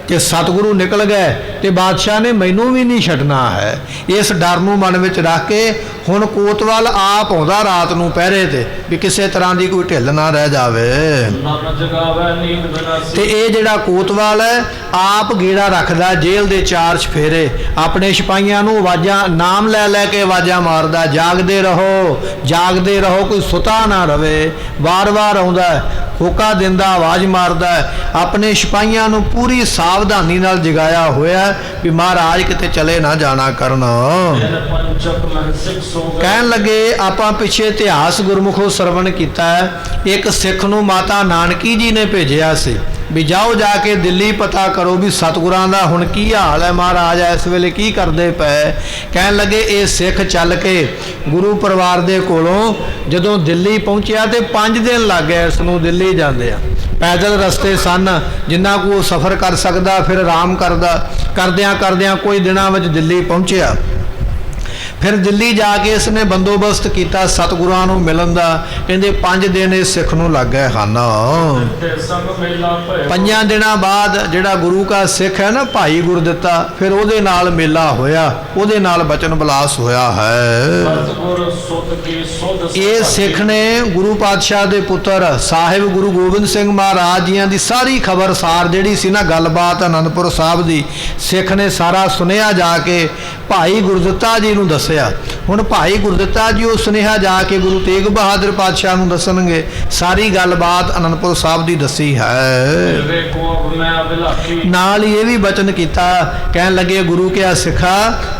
ਤੇ ਸਤਿਗੁਰੂ ਨਿਕਲ ਗਏ ਤੇ ਬਾਦਸ਼ਾਹ ਨੇ ਮੈਨੂੰ ਵੀ ਨਹੀਂ ਛੱਡਣਾ ਹੈ। ਇਸ ਡਰ ਨੂੰ ਮਨ ਵਿੱਚ ਰੱਖ ਕੇ ਹੁਣ ਕੋਤਵਾਲ ਆਪ ਆਉਂਦਾ ਰਾਤ ਨੂੰ ਪਹਿਰੇ ਤੇ, ਵੀ ਕਿਸੇ ਤਰ੍ਹਾਂ ਦੀ ਕੋਈ ਢਿੱਲ ਨਾ ਰਹਿ ਜਾਵੇ। ਨਨ ਜਗਾਵੈ ਨੀਂਦ ਬਿਨਾਸੀ ਤੇ ਇਹ ਜਿਹੜਾ ਕੋਤਵਾਲ ਹੈ ਆਪ ਗੇੜਾ ਰੱਖਦਾ ਜੇਲ੍ਹ ਦੇ ਚਾਰ ਚਫੇਰੇ, ਆਪਣੇ ਸਿਪਾਹੀਆਂ ਨੂੰ ਆਵਾਜ਼ਾਂ ਨਾਮ ਲੈ ਲੈ ਕੇ ਆਵਾਜ਼ਾਂ ਮਾਰਦਾ, ਜਾਗਦੇ ਰਹੋ ਜਾਗਦੇ ਰਹੋ, ਕੋਈ ਸੁਤਾ ਨਾ ਰਵੇ। ਵਾਰ-ਵਾਰ ਆਉਂਦਾ, ਹੋਕਾ ਦਿੰਦਾ, ਆਵਾਜ਼ ਮਾਰਦਾ, ਆਪਣੇ ਸਿਪਾਹੀਆਂ ਨੂੰ ਪੂਰੀ ਸਾਵਧਾਨੀ ਨਾਲ ਜਗਾਇਆ ਹੋਇਆ ਵੀ ਮਹਾਰਾਜ ਕਿਤੇ ਚਲੇ ਨਾ ਜਾਣਾ ਕਰਨ। ਦਿਨ ਪੰਚਕ ਮਹਿ ਸਿੱਖ ਸੋ ਗਏ ਕਹਿਣ ਲੱਗੇ ਆਪਾਂ ਪਿੱਛੇ ਇਤਿਹਾਸ ਗੁਰਮੁਖੋਂ ਸਰਵਣ ਕੀਤਾ ਹੈ, ਇੱਕ ਸਿੱਖ ਨੂੰ ਮਾਤਾ ਨਾਨਕੀ ਜੀ ਨੇ ਭੇਜਿਆ ਸੀ ਵੀ ਜਾਓ ਜਾ ਕੇ ਦਿੱਲੀ ਪਤਾ ਕਰੋ ਵੀ ਸਤਿਗੁਰਾਂ ਦਾ ਹੁਣ ਕੀ ਹਾਲ ਹੈ, ਮਹਾਰਾਜ ਇਸ ਵੇਲੇ ਕੀ ਕਰਦੇ ਪਏ। ਕਹਿਣ ਲੱਗੇ ਇਹ ਸਿੱਖ ਚੱਲ ਕੇ ਗੁਰੂ ਪਰਿਵਾਰ ਦੇ ਕੋਲੋਂ ਜਦੋਂ ਦਿੱਲੀ ਪਹੁੰਚਿਆ ਤੇ 5 ਦਿਨ ਲੱਗ ਗਏ ਇਸ ਨੂੰ ਦਿੱਲੀ ਜਾਂਦੇ ਆ। ਪੈਦਲ ਰਸਤੇ ਸਨ, ਜਿੰਨਾ ਕੋ ਸਫ਼ਰ ਕਰ ਸਕਦਾ, ਫਿਰ ਆਰਾਮ ਕਰਦਿਆਂ ਕੋਈ ਦਿਨਾਂ ਵਿੱਚ ਦਿੱਲੀ ਪਹੁੰਚਿਆ। ਫਿਰ ਦਿੱਲੀ ਜਾ ਕੇ ਇਸਨੇ ਬੰਦੋਬਸਤ ਕੀਤਾ ਸਤਿਗੁਰਾਂ ਨੂੰ ਮਿਲਣ ਦਾ। ਕਹਿੰਦੇ 5 ਦਿਨ ਇਸ ਸਿੱਖ ਨੂੰ ਲੱਗ ਗਏ ਹਨ। ਤੇ ਸੰਗ ਮੇਲਾ ਭਏ 5 ਦਿਨਾਂ ਬਾਅਦ ਜਿਹੜਾ ਗੁਰੂ ਕਾ ਸਿੱਖ ਹੈ ਨਾ ਭਾਈ ਗੁਰਦਿੱਤਾ, ਫਿਰ ਉਹਦੇ ਨਾਲ ਮੇਲਾ ਹੋਇਆ, ਉਹਦੇ ਨਾਲ ਬਚਨ ਬਲਾਸ ਹੋਇਆ ਹੈ। ਸਤਿਗੁਰ ਸੁਧ ਕੀ ਸੁਧ ਇਹ ਸਿੱਖ ਨੇ ਗੁਰੂ ਪਾਤਸ਼ਾਹ ਦੇ ਪੁੱਤਰ ਸਾਹਿਬ ਗੁਰੂ ਗੋਬਿੰਦ ਸਿੰਘ ਮਹਾਰਾਜ ਜੀਆਂ ਦੀ ਸਾਰੀ ਖਬਰਸਾਰ ਜਿਹੜੀ ਸੀ ਨਾ ਗੱਲਬਾਤ ਅਨੰਦਪੁਰ ਸਾਹਿਬ ਦੀ, ਸਿੱਖ ਨੇ ਸਾਰਾ ਸੁਨੇਹਾ ਜਾ ਕੇ ਭਾਈ ਗੁਰਦਿੱਤਾ ਜੀ ਨੂੰ ਦੱਸਿਆ। ਹੁਣ ਭਾਈ ਗੁਰਦਿੱਤਾ ਜੀ ਉਹ ਸੁਨੇਹਾ ਜਾ ਕੇ ਗੁਰੂ ਤੇਗ ਬਹਾਦਰ ਪਾਤਸ਼ਾਹ ਨੂੰ ਦੱਸਣਗੇ। ਸਾਰੀ ਗੱਲਬਾਤ ਅਨੰਦਪੁਰ ਸਾਹਿਬ ਦੀ ਦੱਸੀ ਹੈ। ਵੇ ਕੋ ਅਬ ਮੈਂ ਅਬਿਲਾਖੀ ਨਾਲ ਹੀ ਇਹ ਵੀ ਬਚਨ ਕੀਤਾ, ਕਹਿਣ ਲੱਗੇ ਗੁਰੂ ਕਿਆ ਸਿੱਖਾ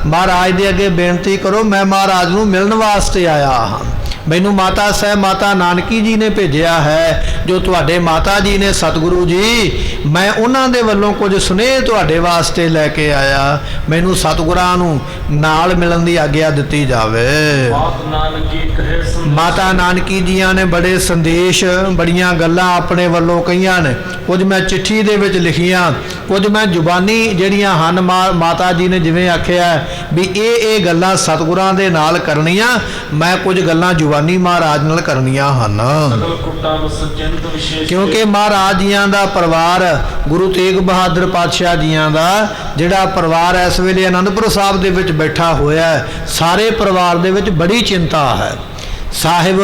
ਮਹਾਰਾਜ ਦੇ ਅੱਗੇ ਬੇਨਤੀ ਕਰੋ, ਮੈਂ ਮਹਾਰਾਜ ਨੂੰ ਮਿਲਣ ਵਾਸਤੇ ਆਇਆ ਹਾਂ। ਮੈਨੂੰ ਮਾਤਾ ਸਾਹਿਬ ਮਾਤਾ ਨਾਨਕੀ ਜੀ ਨੇ ਭੇਜਿਆ ਹੈ, ਜੋ ਤੁਹਾਡੇ ਮਾਤਾ ਜੀ ਨੇ ਸਤਿਗੁਰੂ ਜੀ, ਮੈਂ ਉਹਨਾਂ ਦੇ ਵੱਲੋਂ ਕੁਝ ਸੁਨੇਹੇ ਤੁਹਾਡੇ ਵਾਸਤੇ ਲੈ ਕੇ ਆਇਆ, ਮੈਨੂੰ ਸਤਿਗੁਰਾਂ ਨੂੰ ਨਾਲ ਮਿਲਣ ਦੀ ਆਗਿਆ ਦਿੱਤੀ ਜਾਵੇ। ਮਾਤ ਨਾਨਕੀ ਕਹੇ ਮਾਤਾ ਨਾਨਕੀ ਜੀਆਂ ਨੇ ਬੜੇ ਸੰਦੇਸ਼, ਬੜੀਆਂ ਗੱਲਾਂ ਆਪਣੇ ਵੱਲੋਂ ਕਹੀਆਂ ਨੇ, ਕੁਝ ਮੈਂ ਚਿੱਠੀ ਦੇ ਵਿੱਚ ਲਿਖੀਆਂ, ਕੁਝ ਮੈਂ ਜ਼ੁਬਾਨੀ ਜਿਹੜੀਆਂ ਹਨ ਮਾਤਾ ਜੀ ਨੇ ਜਿਵੇਂ ਆਖਿਆ ਵੀ ਇਹ ਗੱਲਾਂ ਸਤਿਗੁਰਾਂ ਦੇ ਨਾਲ ਕਰਨੀਆਂ, ਮੈਂ ਕੁਝ ਗੱਲਾਂ ਜ਼ੁਬਾਨੀ ਮਹਾਰਾਜ ਨਾਲ ਕਰਨੀਆਂ ਹਨ। ਸਗਲ ਕੁੱਟਾਂ ਵਸ ਚਿੰਤ ਵਿਸ਼ੇਸ਼ ਕਿਉਂਕਿ ਮਹਾਰਾਜ ਜੀਆਂ ਦਾ ਪਰਿਵਾਰ, ਗੁਰੂ ਤੇਗ ਬਹਾਦਰ ਪਾਤਸ਼ਾਹ ਜੀਆਂ ਦਾ ਜਿਹੜਾ ਪਰਿਵਾਰ ਇਸ ਵੇਲੇ ਅਨੰਦਪੁਰ ਸਾਹਿਬ ਦੇ ਵਿੱਚ ਬੈਠਾ ਹੋਇਆ ਹੈ, ਸਾਰੇ ਪਰਿਵਾਰ ਦੇ ਵਿੱਚ ਬੜੀ ਚਿੰਤਾ ਹੈ। ਸਾਹਿਬ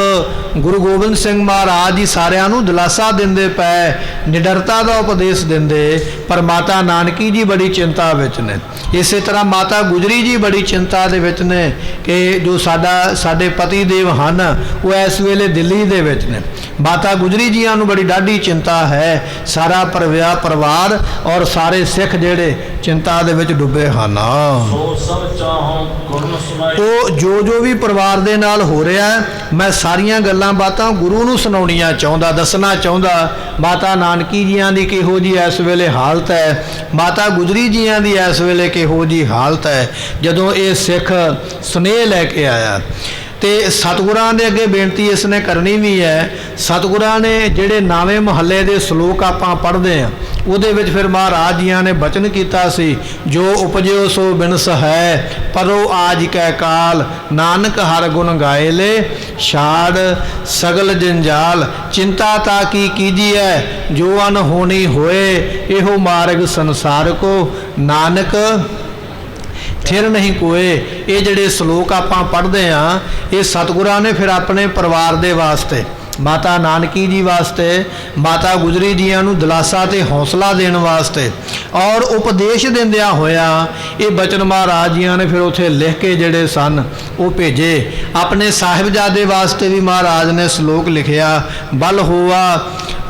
ਗੁਰੂ ਗੋਬਿੰਦ ਸਿੰਘ ਮਹਾਰਾਜ ਜੀ ਸਾਰਿਆਂ ਨੂੰ ਦਿਲਾਸਾ ਦਿੰਦੇ ਪਏ, ਨਿਡਰਤਾ ਦਾ ਉਪਦੇਸ਼ ਦਿੰਦੇ, ਪਰ ਮਾਤਾ ਨਾਨਕੀ ਜੀ ਬੜੀ ਚਿੰਤਾ ਵਿੱਚ ਨੇ। ਇਸੇ ਤਰ੍ਹਾਂ ਮਾਤਾ ਗੁਜਰੀ ਜੀ ਬੜੀ ਚਿੰਤਾ ਦੇ ਵਿੱਚ ਨੇ ਕਿ ਜੋ ਸਾਡੇ ਪਤੀ ਦੇਵ ਹਨ ਉਹ ਇਸ ਵੇਲੇ ਦਿੱਲੀ ਦੇ ਵਿੱਚ ਨੇ। ਮਾਤਾ ਗੁਜਰੀ ਜੀਆਂ ਨੂੰ ਬੜੀ ਡਾਢੀ ਚਿੰਤਾ ਹੈ। ਸਾਰਾ ਪਰਿਵਾਰ ਔਰ ਸਾਰੇ ਸਿੱਖ ਜਿਹੜੇ ਚਿੰਤਾ ਦੇ ਵਿੱਚ ਡੁੱਬੇ ਹਨ। ਸੋ ਸਭ ਚਾਹੋਂ ਗੁਰਨ ਸੁਨਾਈ ਉਹ ਜੋ ਵੀ ਪਰਿਵਾਰ ਦੇ ਨਾਲ ਹੋ ਰਿਹਾ, ਮੈਂ ਸਾਰੀਆਂ ਗੱਲਾਂ ਬਾਤਾਂ ਗੁਰੂ ਨੂੰ ਸੁਣਾਉਣੀਆਂ ਚਾਹੁੰਦਾ, ਦੱਸਣਾ ਚਾਹੁੰਦਾ। ਮਾਤਾ ਨਾਨਕੀ ਜੀਆਂ ਦੀ ਕਿਹੋ ਜੀ ਇਸ ਵੇਲੇ ਹਾਲਤ ਹੈ, ਮਾਤਾ ਗੁਜਰੀ ਜੀਆਂ ਦੀ ਇਸ ਵੇਲੇ ਕਿਹੋ ਜੀ ਹਾਲਤ ਹੈ। ਜਦੋਂ ਇਹ ਸਿੱਖ ਸੁਨੇਹ ਲੈ ਕੇ ਆਇਆ ਤੇ ਸਤਿਗੁਰਾਂ ਦੇ ਅੱਗੇ ਬੇਨਤੀ ਇਸ ਨੇ ਕਰਨੀ ਵੀ ਹੈ। ਸਤਿਗੁਰਾਂ ਨੇ ਜਿਹੜੇ 9ਵੇਂ ਮਹੱਲੇ ਦੇ ਸ਼ਲੋਕ ਆਪਾਂ ਪੜ੍ਹਦੇ ਹਾਂ, ਉਹਦੇ ਵਿੱਚ ਫਿਰ ਮਹਾਰਾਜ ਜੀਆਂ ਨੇ ਬਚਨ ਕੀਤਾ ਸੀ, ਜੋ ਉਪਜਿਓ ਸੋ ਬਿਨਸ ਹੈ ਪਰੋ ਆਜ ਕੈ ਕਾਲ, ਨਾਨਕ ਹਰ ਗੁਣ ਗਾਏ ਲੈ ਛਾੜ ਸਗਲ ਜੰਜਾਲ, ਚਿੰਤਾ ਤਾ ਕੀ ਕੀਜੀਐ ਜੋ ਅਨ ਹੋਣੀ ਹੋਏ, ਇਹੋ ਮਾਰਗ ਸੰਸਾਰ ਕੋ ਨਾਨਕ ਥਿਰ ਨਹੀਂ ਕੋਏ। ਇਹ ਜਿਹੜੇ ਸ਼ਲੋਕ ਆਪਾਂ ਪੜ੍ਹਦੇ ਹਾਂ, ਇਹ ਸਤਿਗੁਰਾਂ ਨੇ ਫਿਰ ਆਪਣੇ ਪਰਿਵਾਰ ਦੇ ਵਾਸਤੇ, ਮਾਤਾ ਨਾਨਕੀ ਜੀ ਵਾਸਤੇ, ਮਾਤਾ ਗੁਜਰੀ ਜੀਆਂ ਨੂੰ ਦਿਲਾਸਾ ਤੇ ਹੌਸਲਾ ਦੇਣ ਵਾਸਤੇ, ਔਰ ਉਪਦੇਸ਼ ਦਿੰਦਿਆਂ ਹੋਇਆ ਇਹ ਬਚਨ ਮਹਾਰਾਜ ਜੀਆਂ ਨੇ ਫਿਰ ਉੱਥੇ ਲਿਖ ਕੇ ਜਿਹੜੇ ਸਨ ਉਹ ਭੇਜੇ। ਆਪਣੇ ਸਾਹਿਬਜ਼ਾਦੇ ਵਾਸਤੇ ਵੀ ਮਹਾਰਾਜ ਨੇ ਸ਼ਲੋਕ ਲਿਖਿਆ, ਬਲ ਹੋਆ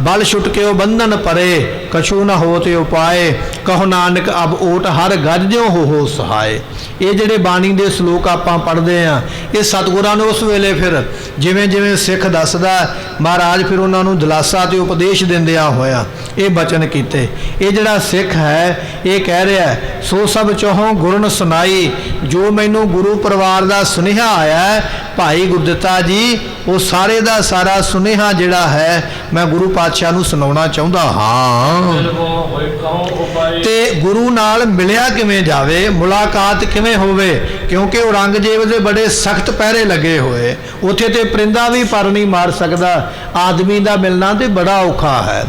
बल छुटके बंधन परे, कछु न होते उपाय, कहो नानक अब ओट हर गज ज्यों हो सहाय। ये जिहड़े बाणी दे श्लोक आपां पढ़दे आ, ये सतगुरां ने उस वेले फिर जिवें जिवें सिख दसदा महाराज फिर उन्हां नूं दिलासा ते उपदेश दिंदिआं होया ये बचन कीते। ये जिहड़ा सिख है ये कह रहा है, सो सब चौहों गुरन सुनाई, जो मैनूं गुरु परिवार दा सुनेहा आया है भाई गुरदित्ता जी, वो सारे दा सारा सुनेहा जिहड़ा है मैं गुरु पातशाह नूं सुनाउणा चाहुंदा हां। ते गुरु नाल मिलिया किवें जावे, मुलाकात किवें होवे, क्योंकि औरंगजेब दे बड़े सख्त पहरे लगे होए, उत्थे ते परिंदा भी पर नहीं मार सकदा, आदमी दा मिलना ते बड़ा औखा है।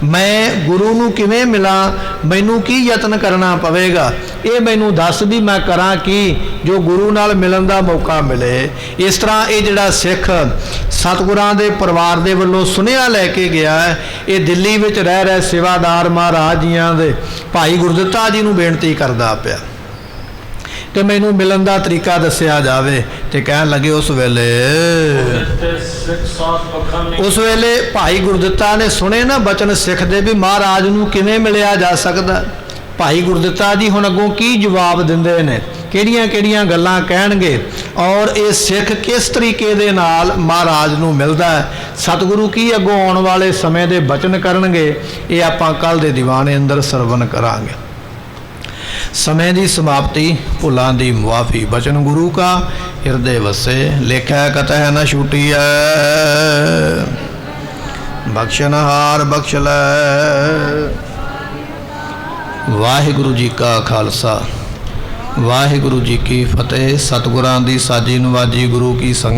मैं गुरु नूं किवें मिलां, मैनूं की यतन करना पवेगा, ये मैनूं दस भी मैं करां की जो गुरु नाल मिलन दा मौका मिले। इस तरह ये जिहड़ा सिख सतगुरां दे परिवार दे वल्लों सुनेहा लैके गया है, ये दिल्ली विच रह रहे सेवादार महाराज जियां दे भाई गुरदित्ता जी नूं बेनती करदा पिया कि मैनूं मिलन दा तरीका दस्सिया जावे। ते कहण लगे उस वेले भाई गुरदित्ता ने सुने ना बचन सिख दे भी महाराज नूं किवें मिलिया जा सकदा। भाई गुरदित्ता जी हुण अगों की जवाब दिंदे ने, किहड़ियां किहड़ियां गल्लां कहणगे और ये सिख किस तरीके दे नाल महाराज नूं मिलदा है, सतगुरु की अगों आउण वाले समय दे बचन करनगे, ये आपां कल दे दीवाने अंदर सरवण करांगे। समय की समाप्ति, भुलां दी मुआफ़ी, बचन गुरु का हिरदे वसे, लेखा कतह न छूटिया, बख्शनहार बख्श लै। वाहिगुरु जी का खालसा, वाहिगुरु जी की फतेह। सतगुरां दी साजी नवाजी गुरु की संग